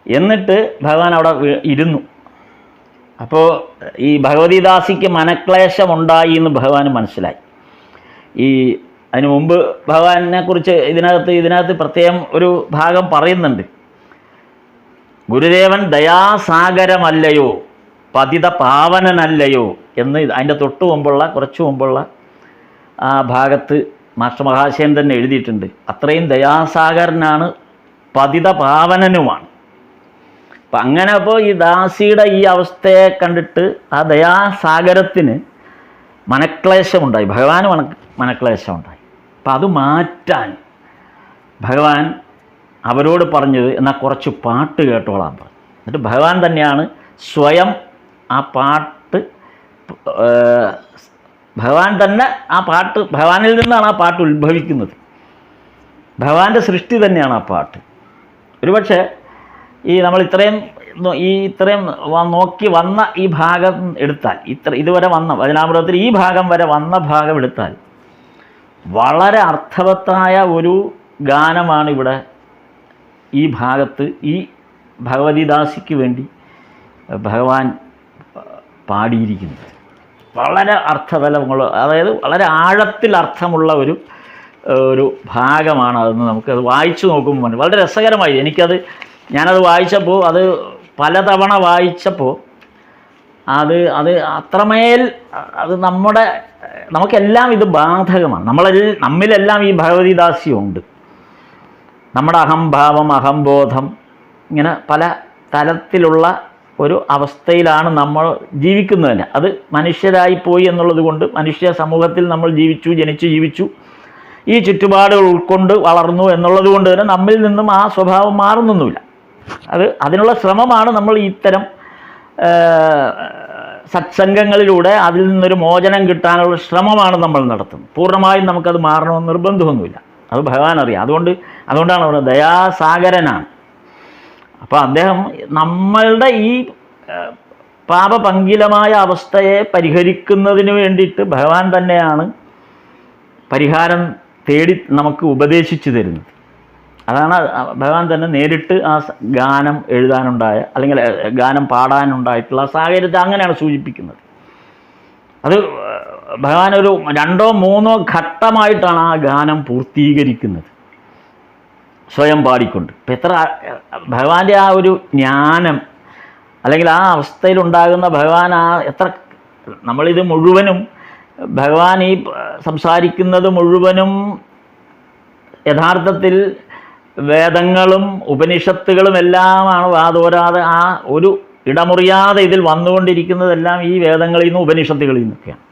എന്നിട്ട് ഭഗവാൻ അവിടെ ഇരുന്നു. അപ്പോൾ ഈ ഭഗവതിദാസിക്ക് മനക്ലേശമുണ്ടായി എന്ന് ഭഗവാന് മനസ്സിലായി. അതിനു മുമ്പ് ഭഗവാനെ കുറിച്ച് ഇതിനകത്ത് പ്രത്യേകം ഒരു ഭാഗം പറയുന്നുണ്ട്. ഗുരുദേവൻ ദയാസാഗരമല്ലയോ, പതിത പാവനനല്ലയോ എന്ന് അതിൻ്റെ കുറച്ചു മുമ്പുള്ള ആ ഭാഗത്ത് മാസ്റ്റർ മഹാശയൻ തന്നെ എഴുതിയിട്ടുണ്ട്. അത്രയും ദയാസാഗരനാണ്, പതിത പാവനനുമാണ്. അപ്പം അങ്ങനെ ഈ ദാസിയുടെ ഈ അവസ്ഥയെ കണ്ടിട്ട് ആ ദയാസാഗരത്തിന് മനക്ലേശമുണ്ടായി, ഭഗവാന് മനക്ലേശമുണ്ടായി. അപ്പം അത് മാറ്റാൻ ഭഗവാൻ അവരോട് പറഞ്ഞത്, എന്നാൽ കുറച്ച് പാട്ട് കേട്ടോളാൻ പറഞ്ഞു. എന്നിട്ട് ഭഗവാൻ തന്നെയാണ് സ്വയം ആ പാട്ട്, ഭഗവാൻ തന്നെ ആ പാട്ട്, ഭഗവാനിൽ നിന്നാണ് ആ പാട്ട് ഉത്ഭവിക്കുന്നത്. ഭഗവാന്റെ സൃഷ്ടി തന്നെയാണ് ആ പാട്ട്. ഒരുപക്ഷെ നമ്മൾ ഇത്രയും നോക്കി വന്ന ഈ ഭാഗം എടുത്താൽ, ഇതുവരെ വന്ന വചനാമൃതത്തിൽ ഈ ഭാഗം വരെ വന്ന ഭാഗം എടുത്താൽ വളരെ അർത്ഥവത്തായ ഒരു ഗാനമാണ് ഇവിടെ ഈ ഭാഗത്ത് ഈ ഭഗവതിദാസിക്ക് വേണ്ടി ഭഗവാൻ പാടിയിരിക്കുന്നത്. വളരെ അർത്ഥതലമുള്ള, അതായത് വളരെ ആഴത്തിൽ അർത്ഥമുള്ള ഒരു ഒരു ഭാഗമാണ് അതെന്ന് നമുക്കത് വായിച്ചു നോക്കുമ്പോൾ വളരെ രസകരമായി ഞാനത് വായിച്ചപ്പോൾ അത് പലതവണ വായിച്ചപ്പോൾ അത് അത്രമേൽ അത് നമുക്കെല്ലാം ഇത് ബാധകമാണ്. നമ്മിലെല്ലാം ഈ ഭഗവതിദാസ്യമുണ്ട്. നമ്മുടെ അഹംഭാവം, അഹംബോധം, ഇങ്ങനെ പല തലത്തിലുള്ള ഒരു അവസ്ഥയിലാണ് നമ്മൾ ജീവിക്കുന്നത് തന്നെ. അത് മനുഷ്യരായിപ്പോയി എന്നുള്ളത് കൊണ്ട് മനുഷ്യ സമൂഹത്തിൽ നമ്മൾ ജനിച്ചു ജീവിച്ചു, ഈ ചുറ്റുപാടുകൾ ഉൾക്കൊണ്ട് വളർന്നു എന്നുള്ളത് കൊണ്ട് തന്നെ നമ്മിൽ നിന്നും ആ സ്വഭാവം മാറുന്നൊന്നുമില്ല. അതിനുള്ള ശ്രമമാണ് നമ്മൾ ഇത്തരം സത്സംഗങ്ങളിലൂടെ അതിൽ നിന്നൊരു മോചനം കിട്ടാനുള്ള ശ്രമമാണ് നമ്മൾ നടത്തുന്നത്. പൂർണ്ണമായും നമുക്കത് മാറണമെന്ന് നിർബന്ധമൊന്നുമില്ല. അത് ഭഗവാൻ അറിയാം. അതുകൊണ്ടാണ് അവിടെ ദയാസാഗരനാണ്. അപ്പോൾ അദ്ദേഹം നമ്മളുടെ ഈ പാപപങ്കിലമായ അവസ്ഥയെ പരിഹരിക്കുന്നതിന് വേണ്ടിയിട്ട് ഭഗവാൻ തന്നെയാണ് പരിഹാരം തേടി നമുക്ക് ഉപദേശിച്ചു തരുന്നത്. അതാണ് ഭഗവാൻ തന്നെ നേരിട്ട് ആ ഗാനം എഴുതാനുണ്ടായ അല്ലെങ്കിൽ ഗാനം പാടാനുണ്ടായിട്ടുള്ള സാഹചര്യത്തെ അങ്ങനെയാണ് സൂചിപ്പിക്കുന്നത്. അത് ഭഗവാൻ ഒരു 2 or 3 ഘട്ടമായിട്ടാണ് ആ ഗാനം പൂർത്തീകരിക്കുന്നത്, സ്വയം പാടിക്കൊണ്ട്. ഇപ്പം ഭഗവാന്റെ ആ ഒരു ജ്ഞാനം അല്ലെങ്കിൽ ആ അവസ്ഥയിലുണ്ടാകുന്ന ഭഗവാൻ നമ്മളിത് മുഴുവനും ഭഗവാൻ ഈ സംസാരിക്കുന്നത് മുഴുവനും യഥാർത്ഥത്തിൽ വേദങ്ങളും ഉപനിഷത്തുകളും എല്ലാമാണ് വാതോരാതെ ആ ഒരു ഇടമുറിയാതെ ഇതിൽ വന്നുകൊണ്ടിരിക്കുന്നതെല്ലാം ഈ വേദങ്ങളിൽ നിന്നും ഉപനിഷത്തുകളിൽ നിന്നൊക്കെയാണ്.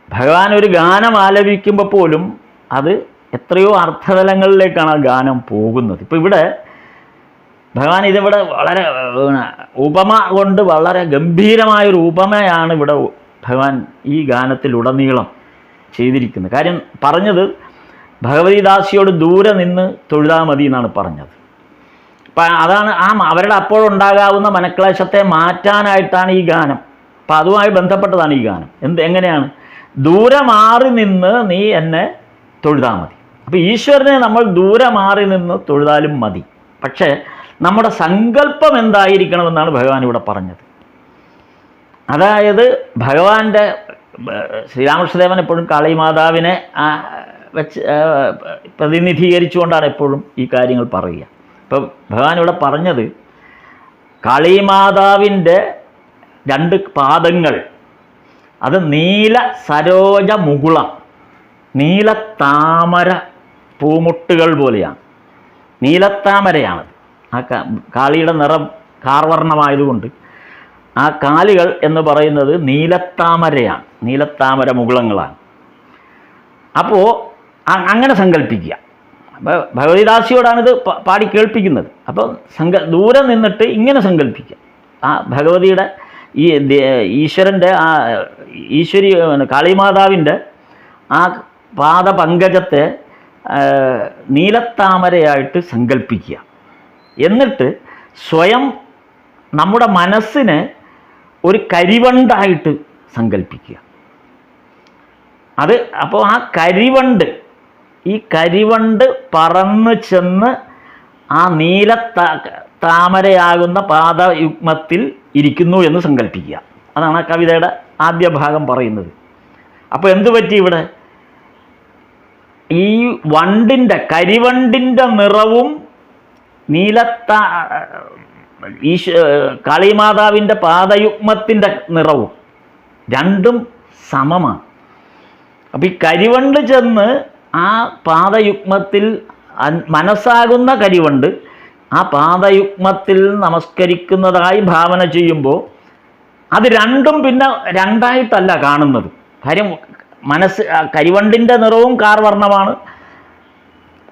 ഭഗവാൻ ഒരു ഗാനം ആലപിക്കുമ്പോൾ പോലും അത് എത്രയോ അർത്ഥതലങ്ങളിലേക്കാണ് ആ ഗാനം പോകുന്നത്. ഇപ്പോൾ ഇവിടെ ഭഗവാൻ ഇതിവിടെ വളരെ ഉപമ കൊണ്ട് വളരെ ഗംഭീരമായൊരു ഉപമയാണ് ഇവിടെ ഭഗവാൻ ഈ ഗാനത്തിലുടനീളം ചെയ്തിരിക്കുന്നത്. കാര്യം പറഞ്ഞത് ഭഗവതിദാസിയോട് ദൂരെ നിന്ന് തൊഴുതാൽ മതി എന്നാണ് പറഞ്ഞത്. അപ്പം അതാണ് അവരുടെ അപ്പോഴുണ്ടാകാവുന്ന മനക്ലേശത്തെ മാറ്റാനായിട്ടാണ് ഈ ഗാനം. അപ്പം അതുമായി ബന്ധപ്പെട്ടതാണ് ഈ ഗാനം. എങ്ങനെയാണ്? ദൂരെ മാറി നിന്ന് നീ എന്നെ തൊഴുതാൽ മതി. അപ്പോൾ ഈശ്വരനെ നമ്മൾ ദൂരെ മാറി നിന്ന് തൊഴുതാലും മതി. പക്ഷേ നമ്മുടെ സങ്കല്പം എന്തായിരിക്കണമെന്നാണ് ഭഗവാൻ ഇവിടെ പറഞ്ഞത്. അതായത് ഭഗവാന്റെ ശ്രീരാമകൃഷ്ണദേവൻ എപ്പോഴും കാളിമാതാവിനെ വെച്ച് പ്രതിനിധീകരിച്ചുകൊണ്ടാണ് എപ്പോഴും ഈ കാര്യങ്ങൾ പറയുക. ഇപ്പം ഭഗവാൻ ഇവിടെ പറഞ്ഞത് കാളിമാതാവിൻ്റെ 2 പാദങ്ങൾ അത് നീല സരോജ മുകുളം, നീലത്താമര പൂമുട്ടുകൾ പോലെയാണ്. നീലത്താമരയാണ് ആ കാളിയുടെ നിറം, കാർവർണ്ണമായതുകൊണ്ട് ആ കാലുകൾ എന്ന് പറയുന്നത് നീലത്താമരയാണ്, നീലത്താമര മുകുളങ്ങളാണ്. അപ്പോൾ അങ്ങനെ സങ്കല്പിക്കുക. അപ്പോൾ ഭഗവതിദാസിയോടാണിത് പാടി കേൾപ്പിക്കുന്നത്. അപ്പോൾ ദൂരെ നിന്നിട്ട് ഇങ്ങനെ സങ്കല്പിക്കുക. ആ ഭഗവതിയുടെ ഈ ഈശ്വരൻ്റെ ഈശ്വരി കാളിമാതാവിൻ്റെ ആ പാദപങ്കജത്തെ നീലത്താമരയായിട്ട് സങ്കല്പിക്കുക. എന്നിട്ട് സ്വയം നമ്മുടെ മനസ്സിനെ ഒരു കരിവണ്ടായിട്ട് സങ്കല്പിക്കുക. അപ്പോൾ ആ കരിവണ്ട് പറന്ന് ചെന്ന് ആ താമരയാകുന്ന പാദയുഗ്മത്തിൽ ഇരിക്കുന്നു എന്ന് സങ്കല്പിക്കുക. അതാണ് ആ കവിതയുടെ ആദ്യ ഭാഗം പറയുന്നത്. അപ്പോൾ എന്തു പറ്റി ഇവിടെ? ഈ കരിവണ്ടിൻ്റെ നിറവും കാളിമാതാവിൻ്റെ പാദയുഗ്മത്തിൻ്റെ നിറവും രണ്ടും സമമാണ്. അപ്പം ഈ കരിവണ്ട് ചെന്ന് ആ പാദയുഗ്മത്തിൽ മനസ്സാകുന്ന കരിവണ്ട് ആ പാദയുഗ്മത്തിൽ നമസ്കരിക്കുന്നതായി ഭാവന ചെയ്യുമ്പോൾ അത് രണ്ടും പിന്നെ രണ്ടായിട്ടല്ല കാണുന്നത്. കാര്യം കരിവണ്ടിൻ്റെ നിറവും കാർവർണ്ണമാണ്,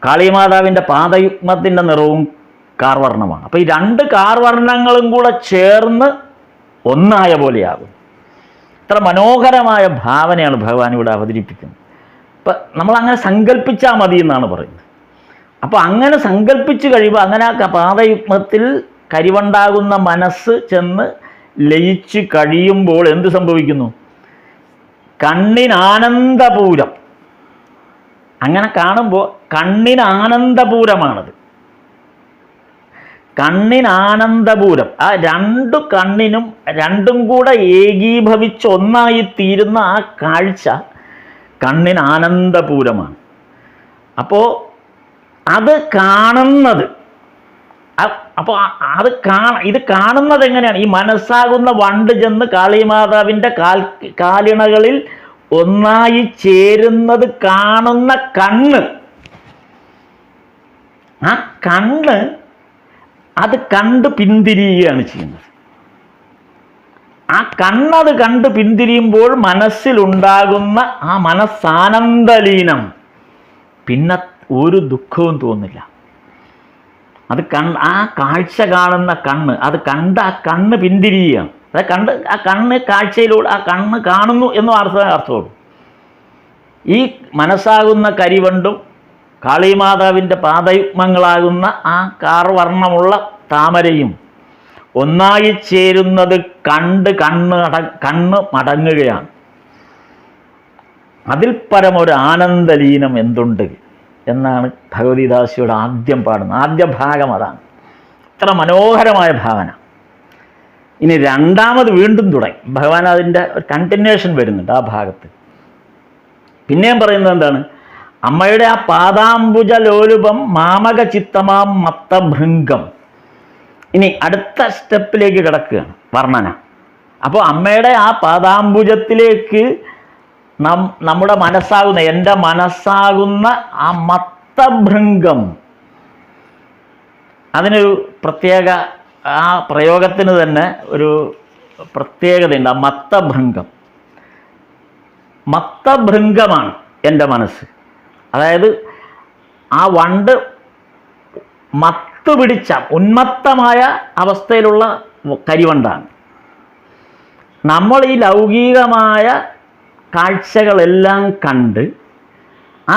കാളിമാതാവിൻ്റെ പാദയുഗ്മത്തിൻ്റെ നിറവും കാർവർണ്ണമാണ്. അപ്പോൾ ഈ 2 കാർവർണ്ണങ്ങളും കൂടെ ചേർന്ന് ഒന്നായ പോലെയാകും. ഇത്ര മനോഹരമായ ഭാവനയാണ് ഭഗവാൻ ഇവിടെ അവതരിപ്പിക്കുന്നത്. ഇപ്പം നമ്മളങ്ങനെ സങ്കല്പിച്ചാൽ മതി എന്നാണ് പറയുന്നത്. അപ്പോൾ അങ്ങനെ സങ്കല്പിച്ച് കഴിയുമ്പോൾ അങ്ങനെ ആ പാദയുഗ്മത്തിൽ കരിവണ്ടാകുന്ന മനസ്സ് ചെന്ന് ലയിച്ച് കഴിയുമ്പോൾ എന്ത് സംഭവിക്കുന്നു? കണ്ണിനാനന്ദപൂരം. അങ്ങനെ കാണുമ്പോൾ കണ്ണിനാനന്ദപൂരമാണത്. കണ്ണിനാനന്ദപൂരം. ആ 2 കണ്ണിനും രണ്ടും കൂടെ ഏകീഭവിച്ച് ഒന്നായി തീരുന്ന ആ കാഴ്ച കണ്ണിന് ആനന്ദപൂരമാണ്. അപ്പോൾ അത് കാണുന്നത്, അപ്പോൾ ഇത് കാണുന്നത് എങ്ങനെയാണ്? ഈ മനസ്സാകുന്ന വണ്ട് ചെന്ന് കാളിമാതാവിൻ്റെ കാലിണകളിൽ ഒന്നായി ചേരുന്നത് കാണുന്ന കണ്ണ്, ആ കണ്ണ് അത് കണ്ട് പിന്തിരിയുകയാണ് ചെയ്യുന്നത്. ആ കണ്ണത് കണ്ട് പിന്തിരിയുമ്പോൾ മനസ്സിലുണ്ടാകുന്ന ആ മനസ്സാനന്ദലീനം, പിന്നെ ഒരു ദുഃഖവും തോന്നില്ല. അത് ആ കാഴ്ച കാണുന്ന കണ്ണ്, അത് കണ്ട് ആ കണ്ണ് പിന്തിരിയുകയാണ്. അത് കണ്ട് ആ കണ്ണ് കാഴ്ചയിലൂടെ ആ കണ്ണ് കാണുന്നു എന്നും അർത്ഥമുള്ളൂ. ഈ മനസ്സാകുന്ന കരിവണ്ടും കാളിമാതാവിൻ്റെ പാദയുഗ്മങ്ങളാകുന്ന ആ കാർവർണ്ണമുള്ള താമരയും ഒന്നായി ചേരുന്നത് കണ്ട് കണ്ണ് മടങ്ങുകയാണ്. അതിൽ പരമൊരു ആനന്ദലീനം എന്തുണ്ട് എന്നാണ് ഭഗവതിദാസിയുടെ ആദ്യം പാടുന്നത്. ആദ്യ ഭാഗം അതാണ്. ഇത്ര മനോഹരമായ ഭാവന. ഇനി രണ്ടാമത് വീണ്ടും തുടങ്ങി. ഭഗവാൻ അതിൻ്റെ ഒരു കണ്ടിന്യൂഷൻ വരുന്നുണ്ട് ആ ഭാഗത്ത്. പിന്നെയും പറയുന്നത് എന്താണ്? അമ്മയുടെ ആ പാദാംബുജ ലോലുപം മാമക ചിത്തമാം മത്തഭൃംഗം. ഇനി അടുത്ത സ്റ്റെപ്പിലേക്ക് കിടക്കുകയാണ് വർണ്ണന. അപ്പോൾ അമ്മയുടെ ആ പാദാംബുജത്തിലേക്ക് നമ്മുടെ മനസ്സാകുന്ന, എൻ്റെ മനസ്സാകുന്ന ആ മത്തഭൃംഗം, അതിനൊരു പ്രത്യേക, ആ പ്രയോഗത്തിന് തന്നെ ഒരു പ്രത്യേകതയുണ്ട്. ആ മത്തഭൃംഗമാണ് എൻ്റെ മനസ്സ്. അതായത് ആ വണ്ട് മത്ത് പിടിച്ച ഉന്മത്തമായ അവസ്ഥയിലുള്ള കരിവണ്ടാണ്. നമ്മൾ ഈ ലൗകികമായ കാഴ്ചകളെല്ലാം കണ്ട് ആ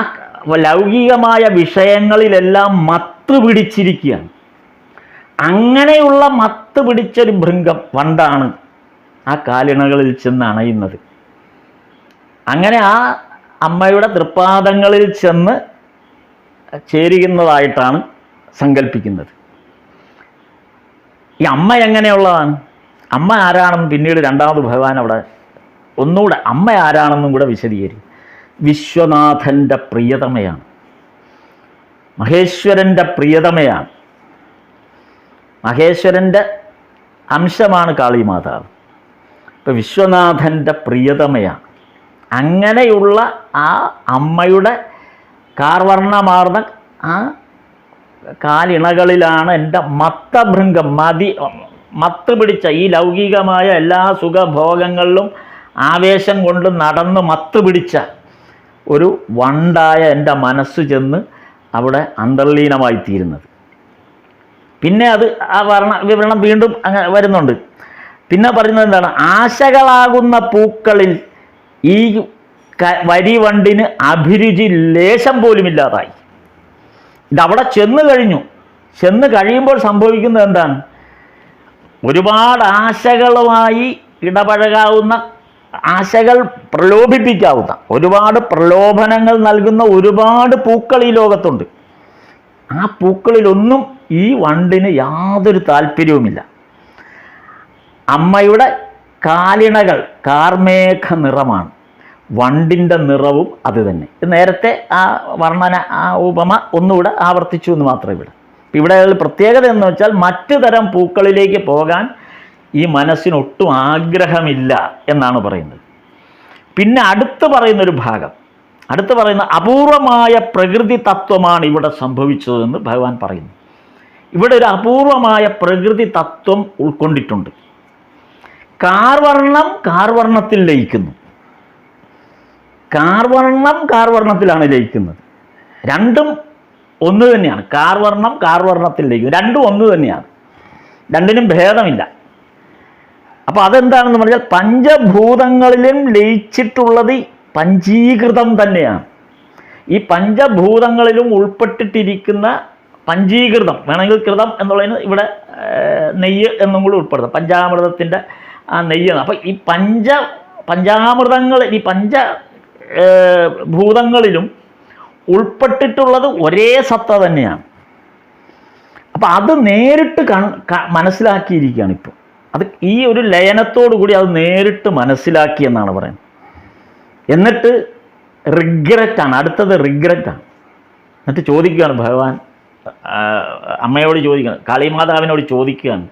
ലൗകികമായ വിഷയങ്ങളിലെല്ലാം മത്ത് പിടിച്ചിരിക്കുകയാണ്. അങ്ങനെയുള്ള മത്ത് പിടിച്ചൊരു ഭൃംഗം വണ്ടാണ് ആ കാലിണകളിൽ ചെന്ന് അണയുന്നത്. അങ്ങനെ ആ അമ്മയുടെ തൃപ്പാദങ്ങളിൽ ചെന്ന് ചേരുന്നതായിട്ടാണ് സങ്കല്പിക്കുന്നത്. ഈ അമ്മ എങ്ങനെയുള്ളതാണ്? അമ്മ ആരാണെന്ന് പിന്നീട് രണ്ടാമത് ഭഗവാൻ അവിടെ ഒന്നുകൂടെ അമ്മ ആരാണെന്നും കൂടെ വിശദീകരിക്കും. വിശ്വനാഥൻ്റെ പ്രിയതമയാണ്, മഹേശ്വരൻ്റെ പ്രിയതമയാണ്. മഹേശ്വരൻ്റെ അംശമാണ് കാളിമാതാവ്. ഇപ്പം വിശ്വനാഥൻ്റെ പ്രിയതമയാണ്. അങ്ങനെയുള്ള ആ അമ്മയുടെ കാർവർണ്ണമാർന്ന ആ കാലിണകളിലാണ് എൻ്റെ മത്തഭൃംഗം, മത്ത് പിടിച്ച ഈ ലൗകികമായ എല്ലാ സുഖഭോഗങ്ങളിലും ആവേശം കൊണ്ട് നടന്ന് മത്ത് പിടിച്ച ഒരു വണ്ടായ എൻ്റെ മനസ്സ് ചെന്ന് അവിടെ അന്തർലീനമായിത്തീരുന്നത്. പിന്നെ അത് ആ വിവരണം വീണ്ടും അങ്ങനെ വരുന്നുണ്ട്. പിന്നെ പറയുന്നത് എന്താണ്? ആശകളാകുന്ന പൂക്കളിൽ ഈ വരിവണ്ടിന് അഭിരുചി ലേശം പോലുമില്ലാതായി. ഇതവിടെ ചെന്ന് കഴിയുമ്പോൾ സംഭവിക്കുന്നത് എന്താണ്? ഒരുപാട് ആശകളുമായി ഇടപഴകാവുന്ന, ആശകൾ പ്രലോഭിപ്പിക്കാവുന്ന, ഒരുപാട് പ്രലോഭനങ്ങൾ നൽകുന്ന ഒരുപാട് പൂക്കൾ ഈ ലോകത്തുണ്ട്. ആ പൂക്കളിലൊന്നും ഈ വണ്ടിന് യാതൊരു താല്പര്യവുമില്ല. അമ്മയുടെ കാലിണകൾ കാർമേഘ നിറമാണ്, വണ്ടിൻ്റെ നിറവും അത് തന്നെ. നേരത്തെ ആ വർണ്ണന, ആ ഉപമ ഒന്നുകൂടെ ആവർത്തിച്ചു എന്ന് മാത്രമേ ഇവിടെ പ്രത്യേകത എന്ന് വെച്ചാൽ മറ്റു തരം പൂക്കളിലേക്ക് പോകാൻ ഈ മനസ്സിനൊട്ടും ആഗ്രഹമില്ല എന്നാണ് പറയുന്നത്. പിന്നെ അടുത്ത് പറയുന്നൊരു ഭാഗം, അടുത്ത് പറയുന്ന അപൂർവമായ പ്രകൃതി തത്വമാണ് ഇവിടെ സംഭവിച്ചതെന്ന് ഭഗവാൻ പറയുന്നു. ഇവിടെ ഒരു അപൂർവമായ പ്രകൃതി തത്വം ഉൾക്കൊണ്ടിട്ടുണ്ട്. കാർവർണ്ണത്തിൽ ലയിക്കുന്നു, കാർവർണ്ണത്തിലാണ് ലയിക്കുന്നത്. രണ്ടും ഒന്ന് തന്നെയാണ്. കാർവർണ്ണത്തിൽ ലയിക്കുന്നു, രണ്ടും ഒന്ന് തന്നെയാണ്, രണ്ടിനും ഭേദമില്ല. അപ്പോൾ അതെന്താണെന്ന് പറഞ്ഞാൽ പഞ്ചഭൂതങ്ങളിലും ലയിച്ചിട്ടുള്ളത് പഞ്ചീകൃതം തന്നെയാണ്. ഈ പഞ്ചഭൂതങ്ങളിലും ഉൾപ്പെട്ടിട്ടിരിക്കുന്ന പഞ്ചീകൃതം, വേണമെങ്കിൽ കൃതം എന്നുള്ളതിന് ഇവിടെ നെയ്യ് എന്നും കൂടി ഉൾപ്പെടുത്തും, പഞ്ചാമൃതത്തിൻ്റെ ആ നെയ്യാണ്. അപ്പോൾ ഈ പഞ്ചാമൃതങ്ങൾ, ഈ ഭൂതങ്ങളിലും ഉൾപ്പെട്ടിട്ടുള്ളത് ഒരേ സത്ത തന്നെയാണ്. അപ്പം അത് നേരിട്ട് മനസ്സിലാക്കിയിരിക്കുകയാണ് ഇപ്പോൾ. അത് ഈ ഒരു ലയനത്തോടു കൂടി അത് നേരിട്ട് മനസ്സിലാക്കി എന്നാണ് പറയുന്നത്. എന്നിട്ട് റിഗ്രറ്റാണ്, അടുത്തത് റിഗ്രറ്റാണ്. എന്നിട്ട് ചോദിക്കുകയാണ് ഭഗവാൻ, അമ്മയോട് ചോദിക്കുകയാണ്, കാളിമാതാവിനോട് ചോദിക്കുകയാണ്,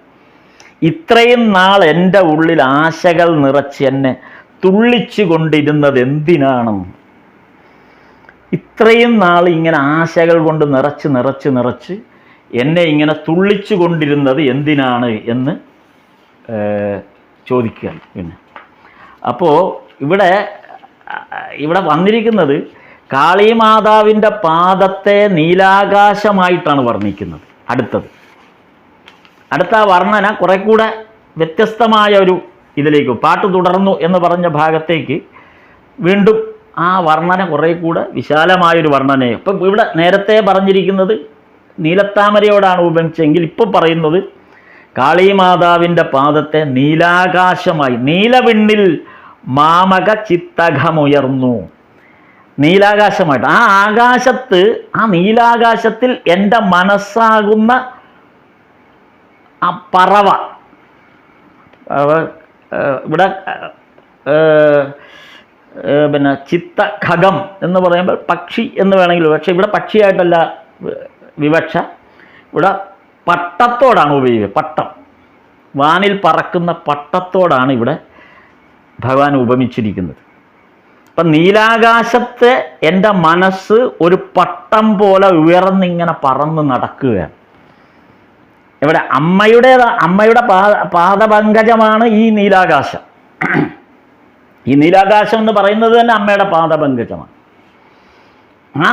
ഇത്രയും നാൾ എൻ്റെ ഉള്ളിൽ ആശകൾ നിറച്ച് എന്നെ തുള്ളിച്ചു കൊണ്ടിരുന്നത് എന്തിനാണ്? ഇത്രയും നാൾ ഇങ്ങനെ ആശകൾ കൊണ്ട് നിറച്ച് നിറച്ച് നിറച്ച് എന്നെ ഇങ്ങനെ തുള്ളിച്ചു കൊണ്ടിരുന്നത് എന്തിനാണ് എന്ന് ചോദിക്കുകയാണ്. പിന്നെ അപ്പോൾ ഇവിടെ വന്നിരിക്കുന്നത് കാളിമാതാവിൻ്റെ പാദത്തെ നീലാകാശമായിട്ടാണ് വർണ്ണിക്കുന്നത്. അടുത്ത വർണ്ണന കുറെ കൂടെ വ്യത്യസ്തമായ ഒരു ഇതിലേക്ക്, പാട്ട് തുടർന്നു എന്ന് പറഞ്ഞ ഭാഗത്തേക്ക് വീണ്ടും ആ വർണ്ണന കുറെ കൂടെ വിശാലമായൊരു വർണ്ണനയെ. ഇപ്പം ഇവിടെ നേരത്തെ പറഞ്ഞിരിക്കുന്നത് നീലത്താമരയോടാണ് ഉപമിച്ചെങ്കിൽ ഇപ്പം പറയുന്നത് കാളിമാതാവിൻ്റെ പാദത്തെ നീലാകാശമായി, നീലവിണ്ണിൽ മാമക ചിത്തഘമുയർന്നു, നീലാകാശമായിട്ട്. ആ നീലാകാശത്തിൽ എൻ്റെ മനസ്സാകുന്ന ആ പറവ, ഇവിടെ പിന്നെ ചിത്തഖഗം എന്ന് പറയുമ്പോൾ പക്ഷി എന്ന് വേണമെങ്കിൽ, പക്ഷേ ഇവിടെ പക്ഷിയായിട്ടല്ല വിവക്ഷ, ഇവിടെ പട്ടത്തോടാണ് ഉപയോഗിക്കുക. പട്ടം, വാനിൽ പറക്കുന്ന പട്ടത്തോടാണ് ഇവിടെ ഭഗവാൻ ഉപമിച്ചിരിക്കുന്നത്. അപ്പം നീലാകാശത്തെ എൻ്റെ മനസ്സ് ഒരു പട്ടം പോലെ ഉയർന്നിങ്ങനെ പറന്ന് നടക്കുകയാണ്. ഇവിടെ അമ്മയുടെ പാദപങ്കജമാണ് ഈ നീലാകാശം. ഈ നീലാകാശം എന്ന് പറയുന്നത് തന്നെ അമ്മയുടെ പാദപങ്കജമാണ്. ആ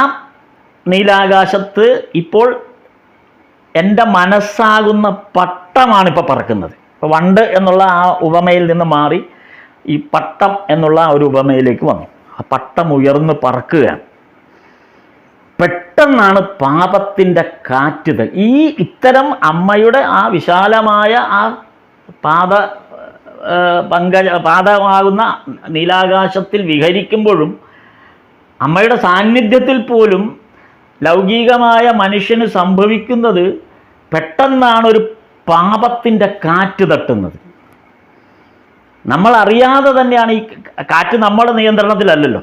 നീലാകാശത്ത് ഇപ്പോൾ എൻ്റെ മനസ്സാകുന്ന പട്ടമാണ് ഇപ്പോൾ പറക്കുന്നത്. ഇപ്പോൾ വണ്ട് എന്നുള്ള ആ ഉപമയിൽ നിന്ന് മാറി ഈ പട്ടം എന്നുള്ള ഒരു ഉപമയിലേക്ക് വന്നു. ആ പട്ടം ഉയർന്ന് പറക്കുകയാണ്. പെട്ടെന്നാണ് പാപത്തിൻ്റെ കാറ്റ്. ഇത്തരം അമ്മയുടെ ആ വിശാലമായ ആ പാദമാകുന്ന നീലാകാശത്തിൽ വിഹരിക്കുമ്പോഴും അമ്മയുടെ സാന്നിധ്യത്തിൽ പോലും ലൗകികമായ മനുഷ്യന് സംഭവിക്കുന്നത് പെട്ടെന്നാണ് ഒരു പാപത്തിൻ്റെ കാറ്റ് തട്ടുന്നത്. നമ്മൾ അറിയാതെ തന്നെയാണ് ഈ കാറ്റ് നമ്മുടെ നിയന്ത്രണത്തിലല്ലല്ലോ.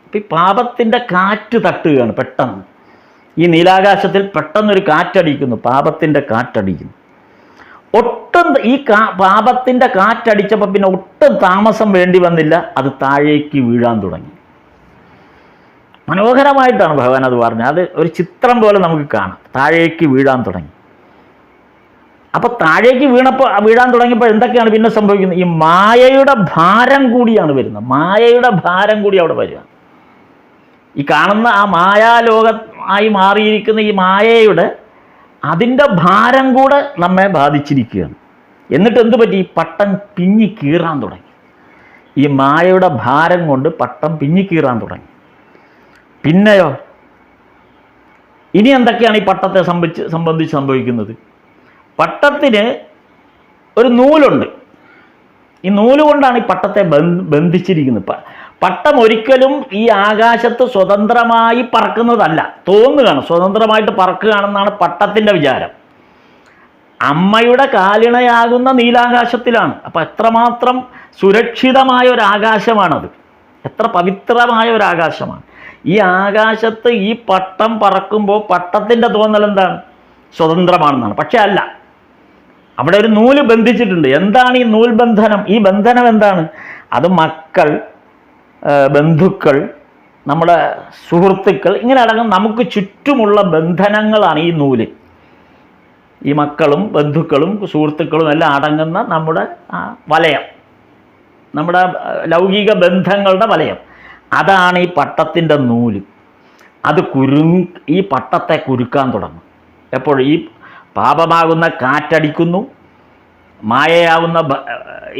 അപ്പം ഈ പാപത്തിൻ്റെ കാറ്റ് തട്ടുകയാണ് പെട്ടെന്ന്. ഈ നീലാകാശത്തിൽ പെട്ടെന്നൊരു കാറ്റടിക്കുന്നു, പാപത്തിൻ്റെ കാറ്റടിക്കുന്നു. ഒട്ടും ഈ പാപത്തിൻ്റെ കാറ്റടിച്ചപ്പോൾ പിന്നെ ഒട്ടും താമസം വേണ്ടി വന്നില്ല, അത് താഴേക്ക് വീഴാൻ തുടങ്ങി. മനോഹരമായിട്ടാണ് ഭഗവാൻ അത് പറഞ്ഞത്. അത് ഒരു ചിത്രം പോലെ നമുക്ക് കാണാം. താഴേക്ക് വീഴാൻ തുടങ്ങി. അപ്പോൾ താഴേക്ക് വീഴാൻ തുടങ്ങിയപ്പോൾ എന്തൊക്കെയാണ് പിന്നെ സംഭവിക്കുന്നത്? ഈ മായയുടെ ഭാരം കൂടിയാണ് വരുന്നത്. മായയുടെ ഭാരം കൂടി അവിടെ വരിക. ഈ കാണുന്ന ആ മായാലോകമായി മാറിയിരിക്കുന്ന ഈ മായയുടെ അതിൻ്റെ ഭാരം കൂടെ നമ്മെ ബാധിച്ചിരിക്കുകയാണ്. എന്നിട്ട് എന്തു പറ്റി? ഈ പട്ടം പിഞ്ഞി കീറാൻ തുടങ്ങി. ഈ മായയുടെ ഭാരം കൊണ്ട് പട്ടം പിഞ്ഞി കീറാൻ തുടങ്ങി. പിന്നെയോ ഇനി എന്തൊക്കെയാണ് ഈ പട്ടത്തെ സംബന്ധിച്ച് സംഭവിക്കുന്നത്? പട്ടത്തിന് ഒരു നൂലുണ്ട്. ഈ നൂല് കൊണ്ടാണ് ഈ പട്ടത്തെ ബന്ധിച്ചിരിക്കുന്നത്. പട്ടം ഒരിക്കലും ഈ ആകാശത്ത് സ്വതന്ത്രമായി പറക്കുന്നതല്ല. തോന്നുകയാണ് സ്വതന്ത്രമായിട്ട് പറക്കുകയാണെന്നാണ് പട്ടത്തിൻ്റെ വിചാരം. അമ്മയുടെ കാലിണയാകുന്ന നീലാകാശത്തിലാണ്. അപ്പം എത്രമാത്രം സുരക്ഷിതമായ ഒരു ആകാശമാണത്, എത്ര പവിത്രമായ ഒരു ആകാശമാണ്. ഈ ആകാശത്ത് ഈ പട്ടം പറക്കുമ്പോൾ പട്ടത്തിൻ്റെ തോന്നൽ എന്താണ്? സ്വതന്ത്രമാണെന്നാണ്. പക്ഷെ അല്ല, അവിടെ ഒരു നൂല് ബന്ധിച്ചിട്ടുണ്ട്. എന്താണ് ഈ നൂൽ ബന്ധനം? ഈ ബന്ധനം എന്താണ്? അത് മക്കൾ, ബന്ധുക്കൾ, നമ്മുടെ സുഹൃത്തുക്കൾ, ഇങ്ങനെ അടങ്ങും നമുക്ക് ചുറ്റുമുള്ള ബന്ധനങ്ങളാണ് ഈ നൂല്. ഈ മക്കളും ബന്ധുക്കളും സുഹൃത്തുക്കളും എല്ലാം അടങ്ങുന്ന നമ്മുടെ വലയം, നമ്മുടെ ലൗകിക ബന്ധങ്ങളുടെ വലയം. അതാണ് ഈ പട്ടത്തിൻ്റെ നൂല്. അത് ഈ പട്ടത്തെ കുരുക്കാൻ തുടങ്ങും. എപ്പോഴും ഈ പാപമാകുന്ന കാറ്റടിക്കുന്നു, മായയാവുന്ന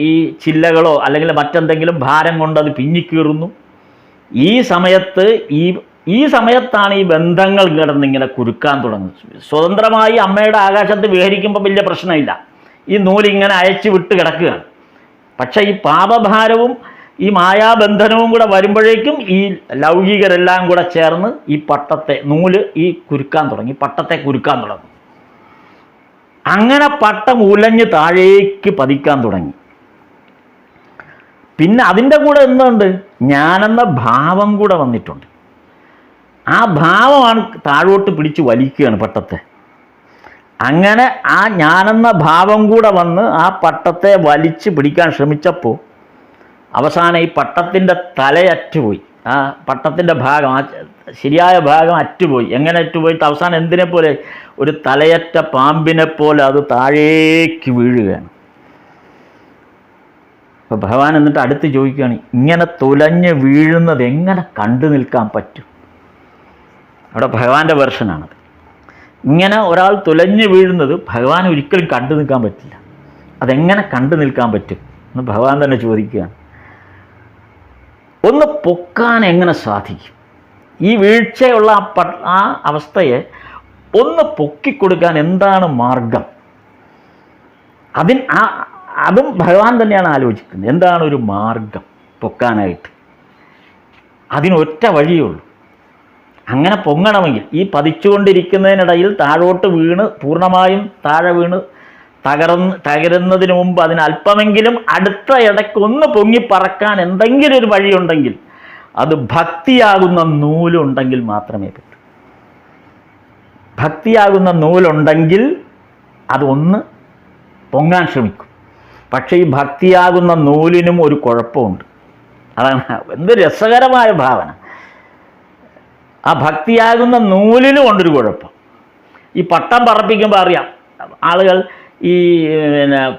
ഈ ചില്ലകളോ അല്ലെങ്കിൽ മറ്റെന്തെങ്കിലും ഭാരം കൊണ്ടത് പിഞ്ഞിക്കീറുന്നു. ഈ സമയത്താണ് ഈ ബന്ധങ്ങൾ കിടന്നിങ്ങനെ കുരുക്കാൻ തുടങ്ങുന്നത്. സ്വതന്ത്രമായി അമ്മയുടെ ആകാശത്ത് വിഹരിക്കുമ്പോൾ വലിയ പ്രശ്നമില്ല, ഈ നൂലിങ്ങനെ അയച്ചു വിട്ട് കിടക്കുകയാണ്. പക്ഷേ ഈ പാപഭാരവും ഈ മായാബന്ധനവും കൂടെ വരുമ്പോഴേക്കും ഈ ലൗകികരെല്ലാം കൂടെ ചേർന്ന് ഈ നൂല് കുരുക്കാൻ തുടങ്ങി, പട്ടത്തെ കുരുക്കാൻ തുടങ്ങി. അങ്ങനെ പട്ടം ഉലഞ്ഞ് താഴേക്ക് പതിക്കാൻ തുടങ്ങി. പിന്നെ അതിൻ്റെ കൂടെ എന്തുണ്ട്? ഞാനെന്ന ഭാവം കൂടെ വന്നിട്ടുണ്ട്. ആ ഭാവമാണ് താഴോട്ട് പിടിച്ച് വലിക്കുകയാണ് പട്ടത്തെ. അങ്ങനെ ആ ഞാനെന്ന ഭാവം കൂടെ വന്ന് ആ പട്ടത്തെ വലിച്ച് പിടിക്കാൻ ശ്രമിച്ചപ്പോൾ അവസാനം ഈ പട്ടത്തിൻ്റെ തലയറ്റുപോയി. ആ പട്ടത്തിൻ്റെ ഭാഗം, ആ ശരിയായ ഭാഗം അറ്റുപോയി. എങ്ങനെ അറ്റുപോയിട്ട് അവസാനം എന്തിനെ പോലെ? ഒരു തലയറ്റ പാമ്പിനെ പോലെ അത് താഴേക്ക് വീഴുകയാണ്. അപ്പോൾ ഭഗവാൻ എന്നിട്ട് അടുത്ത് ചോദിക്കുകയാണ്, ഇങ്ങനെ തുലഞ്ഞ് വീഴുന്നത് എങ്ങനെ കണ്ടു നിൽക്കാൻ പറ്റും? അവിടെ ഭഗവാന്റെ വെർഷനാണത്. ഇങ്ങനെ ഒരാൾ തുലഞ്ഞ് വീഴുന്നത് ഭഗവാൻ ഒരിക്കലും കണ്ടു നിൽക്കാൻ പറ്റില്ല. അതെങ്ങനെ കണ്ടു നിൽക്കാൻ പറ്റും എന്ന് ഭഗവാൻ തന്നെ ചോദിക്കുകയാണ്. ഒന്ന് പൊക്കാൻ എങ്ങനെ സാധിക്കും? ഈ വീഴ്ചയുള്ള ആ അവസ്ഥയെ ഒന്ന് പൊക്കിക്കൊടുക്കാൻ എന്താണ് മാർഗം? അതും ഭഗവാൻ തന്നെയാണ് ആലോചിക്കുന്നത്. എന്താണ് ഒരു മാർഗം പൊക്കാനായിട്ട്? അതിനൊറ്റ വഴിയേ ഉള്ളൂ. അങ്ങനെ പൊങ്ങണമെങ്കിൽ ഈ പതിച്ചുകൊണ്ടിരിക്കുന്നതിനിടയിൽ താഴോട്ട് വീണ് പൂർണ്ണമായും താഴെ വീണ് തകരുന്നതിന് മുമ്പ് അതിന് അല്പമെങ്കിലും അടുത്ത ഇടയ്ക്ക് ഒന്ന് പൊങ്ങി പറക്കാൻ എന്തെങ്കിലും ഒരു വഴിയുണ്ടെങ്കിൽ അത് ഭക്തിയാകുന്ന നൂലുണ്ടെങ്കിൽ മാത്രമേ പറ്റൂ. ഭക്തിയാകുന്ന നൂലുണ്ടെങ്കിൽ അതൊന്ന് പൊങ്ങാൻ ശ്രമിക്കും. പക്ഷേ ഈ ഭക്തിയാകുന്ന നൂലിനും ഒരു കുഴപ്പമുണ്ട്. അതാണ് എന്ത് രസകരമായ ഭാവന. ആ ഭക്തിയാകുന്ന നൂലിനും കൊണ്ടൊരു കുഴപ്പം. ഈ പട്ടം പറപ്പിക്കുമ്പോൾ അറിയാം, ആളുകൾ ഈ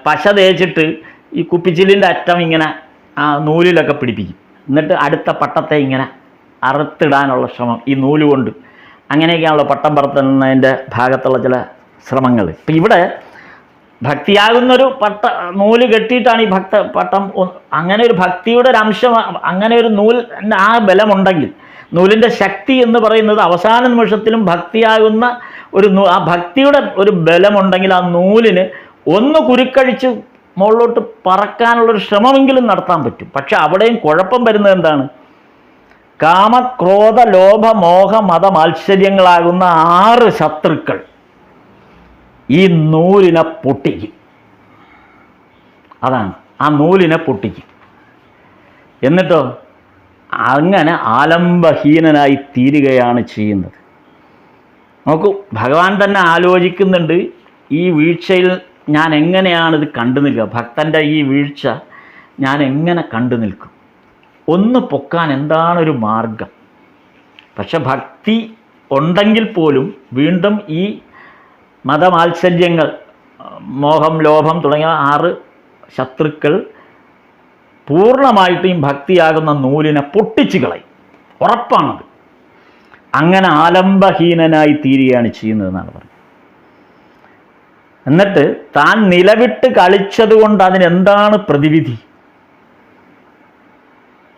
പശ തേച്ചിട്ട് ഈ കുപ്പിച്ചില്ലിൻ്റെ അറ്റം ഇങ്ങനെ ആ നൂലിലൊക്കെ പിടിപ്പിക്കും. എന്നിട്ട് അടുത്ത പട്ടത്തെ ഇങ്ങനെ അറുത്തിടാനുള്ള ശ്രമം ഈ നൂല് കൊണ്ട്. അങ്ങനെയൊക്കെയാണല്ലോ പട്ടം പറത്തുന്നതിൻ്റെ ഭാഗത്തുള്ള ചില ശ്രമങ്ങൾ. ഇപ്പം ഇവിടെ ഭക്തിയാകുന്നൊരു നൂല് കെട്ടിയിട്ടാണ് ഈ പട്ടം. അങ്ങനെ ഒരു ഭക്തിയുടെ ഒരു അംശം, അങ്ങനെ ഒരു ആ ബലമുണ്ടെങ്കിൽ, നൂലിൻ്റെ ശക്തി എന്ന് പറയുന്നത് അവസാന നിമിഷത്തിലും ഭക്തിയാകുന്ന ആ ഭക്തിയുടെ ഒരു ബലമുണ്ടെങ്കിൽ ആ നൂലിന് ഒന്ന് കുരുക്കഴിച്ച് മുകളിലോട്ട് പറക്കാനുള്ളൊരു ശ്രമമെങ്കിലും നടത്താൻ പറ്റും. പക്ഷെ അവിടെയും കുഴപ്പം വരുന്നത് എന്താണ്? കാമക്രോധ ലോഭ മോഹ മത മാത്സര്യങ്ങളാകുന്ന 6 ശത്രുക്കൾ ഈ നൂലിനെ പൊട്ടിക്കും. അതാണ്, ആ നൂലിനെ പൊട്ടിക്കും. എന്നിട്ടോ അങ്ങനെ ആലംബഹീനനായി തീരുകയാണ് ചെയ്യുന്നത്. നോക്കൂ, ഭഗവാൻ തന്നെ ആലോചിക്കുന്നുണ്ട്, ഈ വീഴ്ചയിൽ ഞാൻ എങ്ങനെയാണിത് കണ്ടു നിൽക്കുക? ഭക്തൻ്റെ ഈ വീഴ്ച ഞാൻ എങ്ങനെ കണ്ടു നിൽക്കും? ഒന്ന് പൊക്കാൻ എന്താണൊരു മാർഗം? പക്ഷെ ഭക്തി ഉണ്ടെങ്കിൽ പോലും വീണ്ടും ഈ മതമാത്സര്യങ്ങൾ, മോഹം, ലോഭം തുടങ്ങിയ 6 ശത്രുക്കൾ പൂർണ്ണമായിട്ടും ഭക്തിയാകുന്ന നൂലിനെ പൊട്ടിച്ചു കളയും. ഉറപ്പാണത്. അങ്ങനെ ആലംബഹീനനായി തീരുകയാണ് ചെയ്യുന്നതെന്നാണ് പറയുന്നത്. എന്നിട്ട് താൻ നിലവിട്ട് കളിച്ചത് കൊണ്ട് അതിനെന്താണ് പ്രതിവിധി?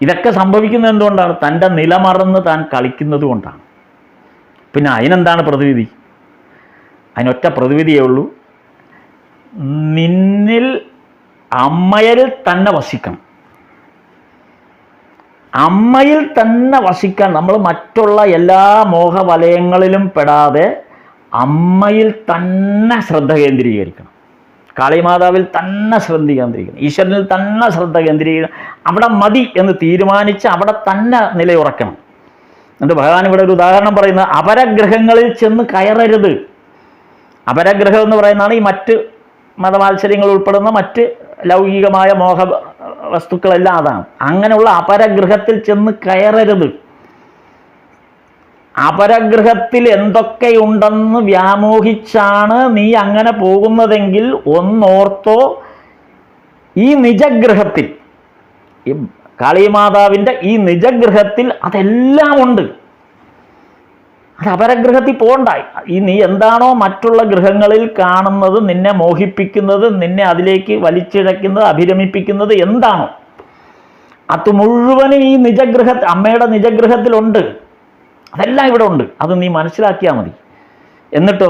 ഇതൊക്കെ സംഭവിക്കുന്നത് എന്തുകൊണ്ടാണ്? തൻ്റെ നിലമറന്ന് താൻ കളിക്കുന്നത് കൊണ്ടാണ്. പിന്നെ അതിനെന്താണ് പ്രതിവിധി? അതിനൊറ്റ പ്രതിവിധിയേ ഉള്ളൂ, നിന്നിൽ അമ്മയിൽ തന്നെ വസിക്കണം. അമ്മയിൽ തന്നെ വസിക്കാൻ നമ്മൾ മറ്റുള്ള എല്ലാ മോഹവലയങ്ങളിലും പെടാതെ അമ്മയിൽ തന്നെ ശ്രദ്ധ കേന്ദ്രീകരിക്കണം. കാളിമാതാവിൽ തന്നെ ശ്രദ്ധ കേന്ദ്രീകരിക്കണം. ഈശ്വരനിൽ തന്നെ ശ്രദ്ധ കേന്ദ്രീകരിക്കണം. അവിടെ മതി എന്ന് തീരുമാനിച്ച് അവിടെ തന്നെ നിലയുറക്കണം. എന്നിട്ട് ഭഗവാൻ ഇവിടെ ഒരു ഉദാഹരണം പറയുന്നത്, അപരഗ്രഹങ്ങളിൽ ചെന്ന് കയറരുത്. അപരഗ്രഹം എന്ന് പറയുന്നതാണ് ഈ മറ്റ് മതമാത്സര്യങ്ങൾ ഉൾപ്പെടുന്ന മറ്റ് ലൗകികമായ മോഹ വസ്തുക്കളെല്ലാം അതാണ്. അങ്ങനെയുള്ള അപരഗ്രഹത്തിൽ ചെന്ന് കയറരുത്. അപരഗ്രഹത്തിൽ എന്തൊക്കെയുണ്ടെന്ന് വ്യാമോഹിച്ചാണ് നീ അങ്ങനെ പോകുന്നതെങ്കിൽ ഒന്നോർത്തോ, ഈ നിജഗ്രഹത്തിൽ, ഈ കാളിമാതാവിൻ്റെ ഈ നിജഗ്രഹത്തിൽ അതെല്ലാം ഉണ്ട്. അത് അപരഗ്രഹത്തിൽ പോകണ്ടായി. നീ എന്താണോ മറ്റുള്ള ഗ്രഹങ്ങളിൽ കാണുന്നത്, നിന്നെ മോഹിപ്പിക്കുന്നത്, നിന്നെ അതിലേക്ക് വലിച്ചിഴക്കുന്നത്, അഭിരമിപ്പിക്കുന്നത് എന്താണോ അത് മുഴുവനും ഈ അമ്മയുടെ നിജഗ്രഹത്തിലുണ്ട്. അതെല്ലാം ഇവിടെ ഉണ്ട്. അത് നീ മനസ്സിലാക്കിയാൽ മതി. എന്നിട്ടോ,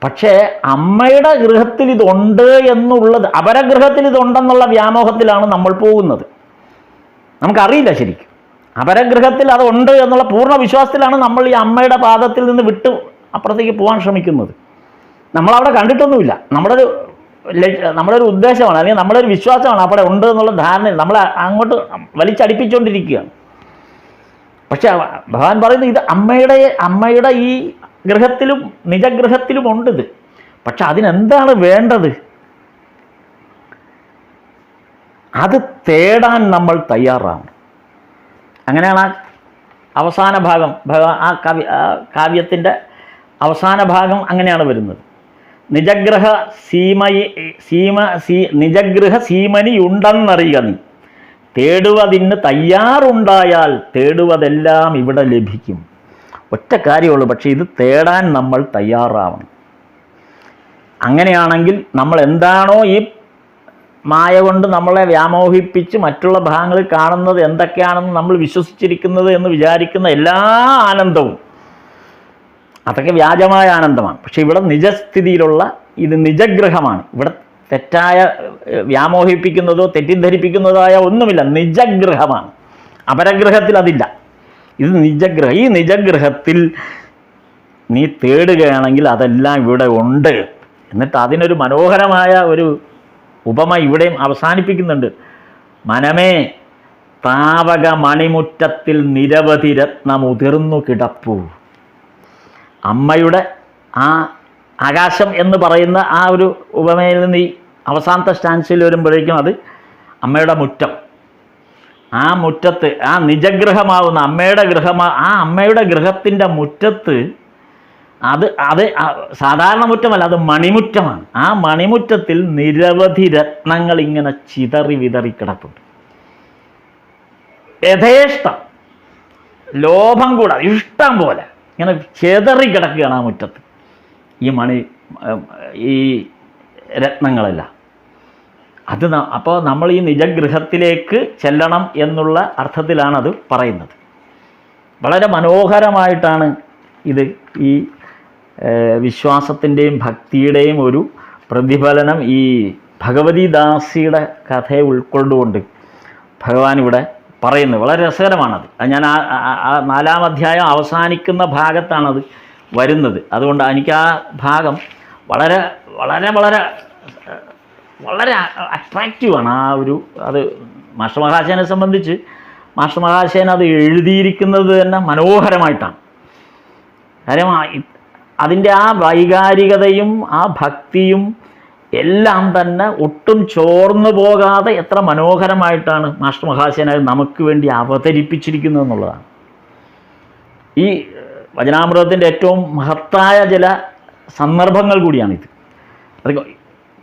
പക്ഷേ അമ്മയുടെ ഗൃഹത്തിൽ ഇതുണ്ട് എന്നുള്ളത്, അപരഗ്രഹത്തിൽ ഇതുണ്ടെന്നുള്ള വ്യാമോഹത്തിലാണ് നമ്മൾ പോകുന്നത്. നമുക്കറിയില്ല ശരിക്കും. അപരഗ്രഹത്തിൽ അതുണ്ട് എന്നുള്ള പൂർണ്ണ വിശ്വാസത്തിലാണ് നമ്മൾ ഈ അമ്മയുടെ പാദത്തിൽ നിന്ന് വിട്ട് അപ്പുറത്തേക്ക് പോകാൻ ശ്രമിക്കുന്നത്. നമ്മളവിടെ കണ്ടിട്ടൊന്നുമില്ല. നമ്മുടെ നമ്മുടെ ഒരു ഉദ്ദേശമാണ്, അല്ലെങ്കിൽ നമ്മുടെ ഒരു വിശ്വാസമാണ് അവിടെ ഉണ്ട് എന്നുള്ള ധാരണ നമ്മൾ അങ്ങോട്ട് വലിച്ചടിപ്പിച്ചുകൊണ്ടിരിക്കുകയാണ്. പക്ഷെ ഭഗവാൻ പറയുന്നത് ഇത് അമ്മയുടെ ഈ ഗൃഹത്തിലും നിജഗൃഹത്തിലും ഉണ്ട് ഇത്. പക്ഷെ അതിനെന്താണ് വേണ്ടത്? അത് തേടാൻ നമ്മൾ തയ്യാറാണ്. അങ്ങനെയാണ് ആ അവസാന ഭാഗം, ആ കാവ്യത്തിൻ്റെ അവസാന ഭാഗം അങ്ങനെയാണ് വരുന്നത്. നിജഗ്രഹ നിജഗൃഹ സീമനിയുണ്ടെന്നറിയുക നീ, തേടുവതിന് തയ്യാറുണ്ടായാൽ തേടുവതെല്ലാം ഇവിടെ ലഭിക്കും. ഒറ്റ കാര്യമുള്ളൂ, പക്ഷേ ഇത് തേടാൻ നമ്മൾ തയ്യാറാവണം. അങ്ങനെയാണെങ്കിൽ നമ്മൾ എന്താണോ ഈ മായ കൊണ്ട് നമ്മളെ വ്യാമോഹിപ്പിച്ച് മറ്റുള്ള ഭാഗങ്ങളിൽ കാണുന്നത് എന്തൊക്കെയാണെന്ന് നമ്മൾ വിശ്വസിച്ചിരിക്കുന്നത് എന്ന് വിചാരിക്കുന്ന എല്ലാ ആനന്ദവും അതൊക്കെ വ്യാജമായ ആനന്ദമാണ്. പക്ഷെ ഇവിടെ നിജസ്ഥിതിയിലുള്ള ഇത് നിജഗ്രഹമാണ്. ഇവിടെ തെറ്റായ വ്യാമോഹിപ്പിക്കുന്നതോ തെറ്റിദ്ധരിപ്പിക്കുന്നതോ ആയ ഒന്നുമില്ല, നിജഗ്രഹമാണ്. അപരഗ്രഹത്തിൽ അതില്ല, ഇത് നിജഗ്രഹം. ഈ നിജഗ്രഹത്തിൽ നീ തേടുകയാണെങ്കിൽ അതെല്ലാം ഇവിടെ ഉണ്ട്. എന്നിട്ട് അതിനൊരു മനോഹരമായ ഒരു ഉപമ ഇവിടെയും അവസാനിപ്പിക്കുന്നുണ്ട്. മനമേ, താവക മണിമുറ്റത്തിൽ നിരവധി രത്നമുതിർന്നു കിടപ്പൂ. അമ്മയുടെ ആ ആകാശം എന്ന് പറയുന്ന ആ ഒരു ഉപമയിൽ നിന്ന് ഈ അവസാനത്തെ സ്റ്റാൻസിൽ വരുമ്പോഴേക്കും അത് അമ്മയുടെ മുറ്റം. ആ മുറ്റത്ത് ആ നിജഗ്രഹമാവുന്ന അമ്മയുടെ ഗൃഹത്തിൻ്റെ മുറ്റത്ത് അത് സാധാരണ മുറ്റമല്ല, അത് മണിമുറ്റമാണ്. ആ മണിമുറ്റത്തിൽ നിരവധി രത്നങ്ങൾ ഇങ്ങനെ ചിതറി വിതറി കിടപ്പുണ്ട്. യഥേഷ്ടം, ലോഭം കൂടാതെ ഇഷ്ടം പോലെ ഇങ്ങനെ ചിതറി കിടക്കുകയാണ് ആ മുറ്റത്ത് ഈ രത്നങ്ങളെല്ലാം. അത് അപ്പോൾ നമ്മൾ ഈ നിജഗൃഹത്തിലേക്ക് ചെല്ലണം എന്നുള്ള അർത്ഥത്തിലാണത് പറയുന്നത്. വളരെ മനോഹരമായിട്ടാണ് ഇത് ഈ വിശ്വാസത്തിൻ്റെയും ഭക്തിയുടെയും ഒരു പ്രതിഫലനം ഈ ഭഗവതിദാസിയുടെ കഥയെ ഉൾക്കൊണ്ടുകൊണ്ട് ഭഗവാൻ ഇവിടെ പറയുന്നത്. വളരെ രസകരമാണത്. ഞാൻ ആ 4-ാം അധ്യായം അവസാനിക്കുന്ന ഭാഗത്താണത് വരുന്നത്. അതുകൊണ്ട് എനിക്ക് ആ ഭാഗം വളരെ വളരെ വളരെ വളരെ അട്രാക്റ്റീവാണ്. അത് മാസ്റ്റർ മഹാശയനെ സംബന്ധിച്ച് മാസ്റ്റർ മഹാശയൻ അത് എഴുതിയിരിക്കുന്നത് തന്നെ മനോഹരമായിട്ടാണ്. കാര്യം അതിൻ്റെ ആ വൈകാരികതയും ആ ഭക്തിയും എല്ലാം തന്നെ ഒട്ടും ചോർന്നു പോകാതെ എത്ര മനോഹരമായിട്ടാണ് മാസ്റ്റർ മഹാശയൻ അത് നമുക്ക് വേണ്ടി അവതരിപ്പിച്ചിരിക്കുന്നത് എന്നുള്ളതാണ്. ഈ വചനാമൃതത്തിൻ്റെ ഏറ്റവും മഹത്തായ ചില സന്ദർഭങ്ങൾ കൂടിയാണിത്. അത്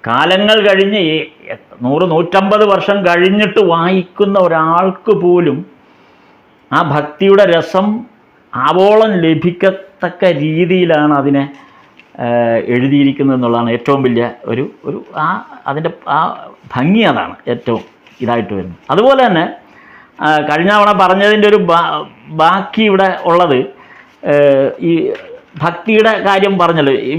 കാലങ്ങൾ കഴിഞ്ഞ് 100-150 വർഷം കഴിഞ്ഞിട്ട് വായിക്കുന്ന ഒരാൾക്ക് പോലും ആ ഭക്തിയുടെ രസം ആവോളം ലഭിക്കത്തക്ക രീതിയിലാണ് അതിനെ എഴുതിയിരിക്കുന്നത് എന്നുള്ളതാണ് ഏറ്റവും വലിയ ഒരു അതിൻ്റെ ആ ഭംഗി. അതാണ് ഏറ്റവും ഇതായിട്ട് വരുന്നത്. അതുപോലെ തന്നെ കഴിഞ്ഞ തവണ പറഞ്ഞതിൻ്റെ ഒരു ബാക്കി ഇവിടെ ഉള്ളത് ഈ ഭക്തിയുടെ കാര്യം പറഞ്ഞല്ലോ. ഈ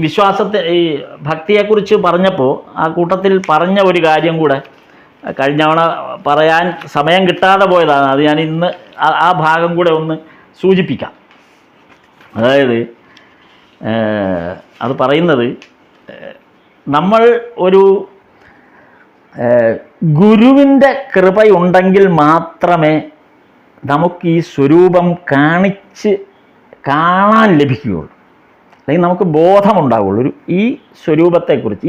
ഈ ഭക്തിയെക്കുറിച്ച് പറഞ്ഞപ്പോൾ ആ കൂട്ടത്തിൽ പറഞ്ഞ ഒരു കാര്യം കൂടെ കഴിഞ്ഞ തവണ പറയാൻ സമയം കിട്ടാതെ പോയതാണ്. അത് ഞാൻ ഇന്ന് ആ ഭാഗം കൂടെ ഒന്ന് സൂചിപ്പിക്കാം. അതായത് അത് പറയുന്നത്, നമ്മൾ ഒരു ഗുരുവിൻ്റെ കൃപയുണ്ടെങ്കിൽ മാത്രമേ നമുക്ക് ഈ സ്വരൂപം കാണാൻ ലഭിക്കുകയുള്ളൂ, അല്ലെങ്കിൽ നമുക്ക് ബോധമുണ്ടാവുള്ളൂ ഈ സ്വരൂപത്തെക്കുറിച്ച്.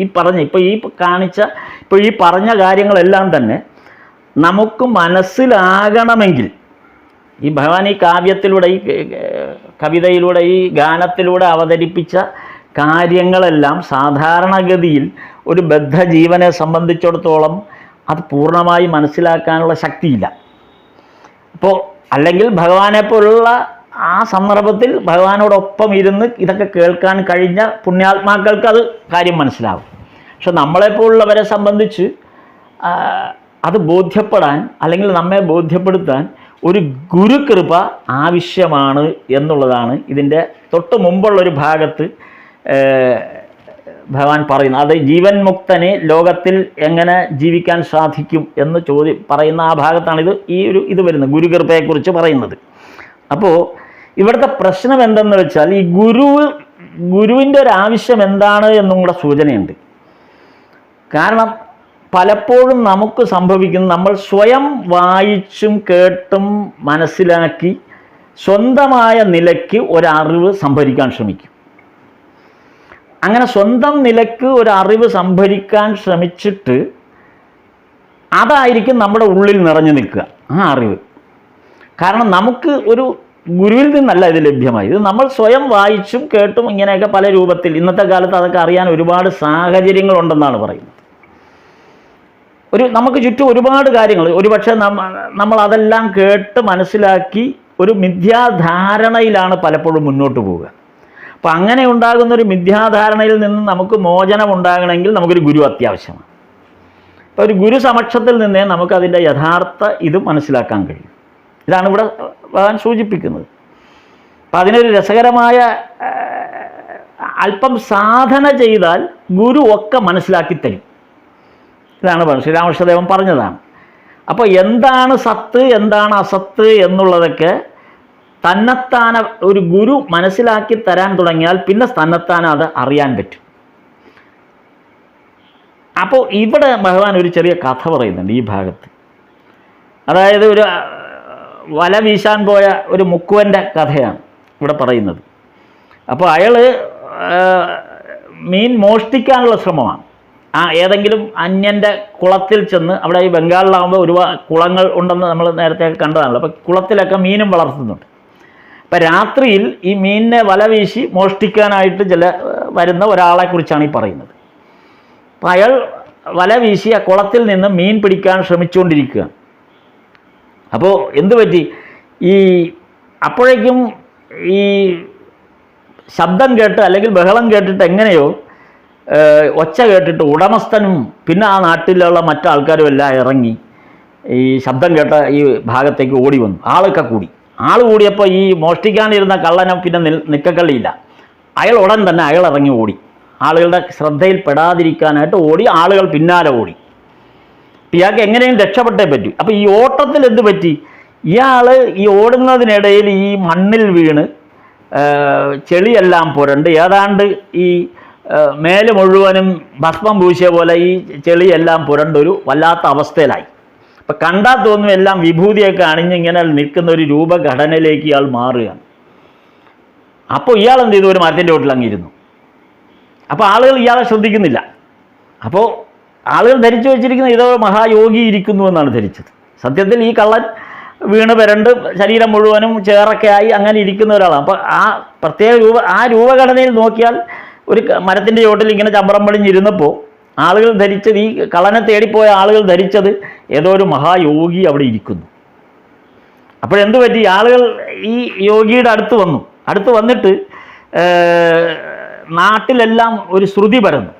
ഇപ്പോൾ ഈ പറഞ്ഞ കാര്യങ്ങളെല്ലാം തന്നെ നമുക്ക് മനസ്സിലാകണമെങ്കിൽ ഈ ഭഗവാൻ ഈ കാവ്യത്തിലൂടെ, ഈ കവിതയിലൂടെ, ഈ ഗാനത്തിലൂടെ അവതരിപ്പിച്ച കാര്യങ്ങളെല്ലാം സാധാരണഗതിയിൽ ഒരു ബദ്ധജീവനെ സംബന്ധിച്ചിടത്തോളം അത് പൂർണ്ണമായി മനസ്സിലാക്കാനുള്ള ശക്തിയില്ല. അപ്പോൾ അല്ലെങ്കിൽ ഭഗവാനെ പോലുള്ള ആ സന്ദർഭത്തിൽ ഭഗവാനോടൊപ്പം ഇരുന്ന് ഇതൊക്കെ കേൾക്കാൻ കഴിഞ്ഞ പുണ്യാത്മാക്കൾക്ക് അത് കാര്യം മനസ്സിലാവും. പക്ഷെ നമ്മളെപ്പോലുള്ളവരെ സംബന്ധിച്ച് അത് ബോധ്യപ്പെടാൻ, അല്ലെങ്കിൽ നമ്മെ ബോധ്യപ്പെടുത്താൻ ഒരു ഗുരുകൃപ ആവശ്യമാണ് എന്നുള്ളതാണ് ഇതിൻ്റെ തൊട്ട് മുമ്പുള്ളൊരു ഭാഗത്ത് ഭഗവാൻ പറയുന്നത്. അത് ജീവൻ മുക്തനെ ലോകത്തിൽ എങ്ങനെ ജീവിക്കാൻ സാധിക്കും എന്ന് പറയുന്ന ആ ഭാഗത്താണ് ഇത് വരുന്നത്, ഗുരുകൃപയെക്കുറിച്ച് പറയുന്നത്. അപ്പോൾ ഇവിടുത്തെ പ്രശ്നം എന്തെന്ന് വെച്ചാൽ, ഈ ഗുരുവിൻ്റെ ഒരു ആവശ്യം എന്താണ് എന്നും കൂടെ സൂചനയുണ്ട്. കാരണം പലപ്പോഴും നമുക്ക് സംഭവിക്കുന്നത്, നമ്മൾ സ്വയം വായിച്ചും കേട്ടും മനസ്സിലാക്കി സ്വന്തമായ നിലയ്ക്ക് ഒരറിവ് സംഭരിക്കാൻ ശ്രമിക്കും. അങ്ങനെ സ്വന്തം നിലയ്ക്ക് ഒരറിവ് സംഭരിക്കാൻ ശ്രമിച്ചിട്ട് അതായിരിക്കും നമ്മുടെ ഉള്ളിൽ നിറഞ്ഞു നിൽക്കുക, ആ അറിവ്. കാരണം നമുക്ക് ഒരു ഗുരുവിൽ നിന്നല്ല ഇത് ലഭ്യമായി. ഇത് നമ്മൾ സ്വയം വായിച്ചും കേട്ടും ഇങ്ങനെയൊക്കെ പല രൂപത്തിൽ, ഇന്നത്തെ കാലത്ത് അതൊക്കെ അറിയാൻ ഒരുപാട് സാഹചര്യങ്ങളുണ്ടെന്നാണ് പറയുന്നത്. നമുക്ക് ചുറ്റും ഒരുപാട് കാര്യങ്ങൾ, ഒരുപക്ഷെ നമ്മൾ അതെല്ലാം കേട്ട് മനസ്സിലാക്കി ഒരു മിഥ്യാധാരണയിലാണ് പലപ്പോഴും മുന്നോട്ട് പോവുക. അപ്പം അങ്ങനെ ഉണ്ടാകുന്നൊരു മിഥ്യാധാരണയിൽ നിന്ന് നമുക്ക് മോചനം ഉണ്ടാകണമെങ്കിൽ നമുക്കൊരു ഗുരു അത്യാവശ്യമാണ്. അപ്പോൾ ഒരു ഗുരു സമക്ഷത്തിൽ നിന്നേ നമുക്കതിൻ്റെ യഥാർത്ഥ ഇത് മനസ്സിലാക്കാൻ കഴിയും. ഇതാണ് ഇവിടെ ഭഗവാൻ സൂചിപ്പിക്കുന്നത്. അപ്പം അതിനൊരു രസകരമായ, അല്പം സാധന ചെയ്താൽ ഗുരു ഒക്കെ മനസ്സിലാക്കി തരും. ഇതാണ് ശ്രീരാമകൃഷ്ണദേവൻ പറഞ്ഞതാണ്. അപ്പോൾ എന്താണ് സത്ത്, എന്താണ് അസത്ത് എന്നുള്ളതൊക്കെ തന്നെത്താന ഒരു ഗുരു മനസ്സിലാക്കി തരാൻ തുടങ്ങിയാൽ പിന്നെ തന്നെത്താന അത് അറിയാൻ പറ്റും. അപ്പോൾ ഇവിടെ ഭഗവാൻ ഒരു ചെറിയ കഥ പറയുന്നുണ്ട് ഈ ഭാഗത്ത്. അതായത് ഒരു വല വീശാൻ പോയ ഒരു മുക്കുവൻ്റെ കഥയാണ് ഇവിടെ പറയുന്നത്. അപ്പോൾ അയാൾ മീൻ മോഷ്ടിക്കാനുള്ള ശ്രമമാണ്. ഏതെങ്കിലും അന്യൻ്റെ കുളത്തിൽ ചെന്ന്, അവിടെ ഈ ബംഗാളിലാകുമ്പോൾ ഒരുപാട് കുളങ്ങൾ ഉണ്ടെന്ന് നമ്മൾ നേരത്തെ കണ്ടതാണല്ലോ. അപ്പോൾ കുളത്തിലൊക്കെ മീനും വളർത്തുന്നുണ്ട്. അപ്പം രാത്രിയിൽ ഈ മീനിനെ വല വീശി മോഷ്ടിക്കാനായിട്ട് വരുന്ന ഒരാളെക്കുറിച്ചാണ് ഈ പറയുന്നത്. അപ്പം അയാൾ വല വീശി ആ കുളത്തിൽ നിന്ന് മീൻ പിടിക്കാൻ ശ്രമിച്ചുകൊണ്ടിരിക്കുകയാണ്. അപ്പോൾ എന്തു പറ്റി, അപ്പോഴേക്കും ഈ ശബ്ദം കേട്ട് അല്ലെങ്കിൽ ബഹളം കേട്ടിട്ട് എങ്ങനെയോ ഒച്ച കേട്ടിട്ട് ഉടമസ്ഥനും പിന്നെ ആ നാട്ടിലുള്ള മറ്റാൾക്കാരും എല്ലാം ഇറങ്ങി ഈ ശബ്ദം കേട്ട ഈ ഭാഗത്തേക്ക് ഓടി വന്നു. ആളൊക്കെ കൂടിയപ്പോൾ ഈ മോഷ്ടിക്കാനിരുന്ന കള്ളനെ പിന്നെ നിക്കക്കള്ളിയില്ല. ഉടൻ തന്നെ ഇറങ്ങി ഓടി. ആളുകളുടെ ശ്രദ്ധയിൽ പെടാതിരിക്കാനായിട്ട് ഓടി. ആളുകൾ പിന്നാലെ ഓടി. ഇയാൾക്ക് എങ്ങനെയും രക്ഷപ്പെട്ടേ പറ്റൂ. അപ്പോൾ ഈ ഓട്ടത്തിൽ എന്ത് പറ്റി, ഇയാൾ ഈ ഓടുന്നതിനിടയിൽ ഈ മണ്ണിൽ വീണ് ചെളിയെല്ലാം പുരണ്ട് ഏതാണ്ട് ഈ മേല് മുഴുവനും ഭസ്മം പൂശിയ പോലെ ഈ ചെളിയെല്ലാം പുരണ്ടൊരു വല്ലാത്ത അവസ്ഥയിലായി. അപ്പം കണ്ടാൽ തോന്നും എല്ലാം വിഭൂതിയൊക്കെ അണിഞ്ഞിങ്ങനെ നിൽക്കുന്ന ഒരു രൂപഘടനയിലേക്ക് ഇയാൾ മാറുകയാണ്. അപ്പോൾ ഇയാൾ എന്ത് ചെയ്തു, ഒരു മരത്തിൻ്റെ ചോട്ടിൽ അങ്ങിരുന്നു. അപ്പോൾ ആളുകൾ ഇയാളെ ശ്രദ്ധിക്കുന്നില്ല. അപ്പോൾ ആളുകൾ ധരിച്ചു വെച്ചിരിക്കുന്നത് ഇതോ മഹായോഗി ഇരിക്കുന്നു എന്നാണ് ധരിച്ചത്. സത്യത്തിൽ ഈ കള്ളൻ വീണ് പുരണ്ട് ശരീരം മുഴുവനും ചേറൊക്കെ ആയി അങ്ങനെ ഇരിക്കുന്ന ഒരാളാണ്. അപ്പോൾ ആ പ്രത്യേക രൂപഘടനയിൽ നോക്കിയാൽ ഒരു മരത്തിൻ്റെ ചോട്ടിൽ ഇങ്ങനെ ചമ്പറം പടിഞ്ഞിരുന്നപ്പോൾ ആളുകൾ ധരിച്ചത്, ഈ കള്ളനെ തേടിപ്പോയ ആളുകൾ ധരിച്ചത് ഏതോ ഒരു മഹായോഗി അവിടെ ഇരിക്കുന്നു. അപ്പോഴെന്ത് പറ്റി, ആളുകൾ ഈ യോഗിയുടെ അടുത്ത് വന്നിട്ട് നാട്ടിലെല്ലാം ഒരു ശ്രുതി പരന്നു.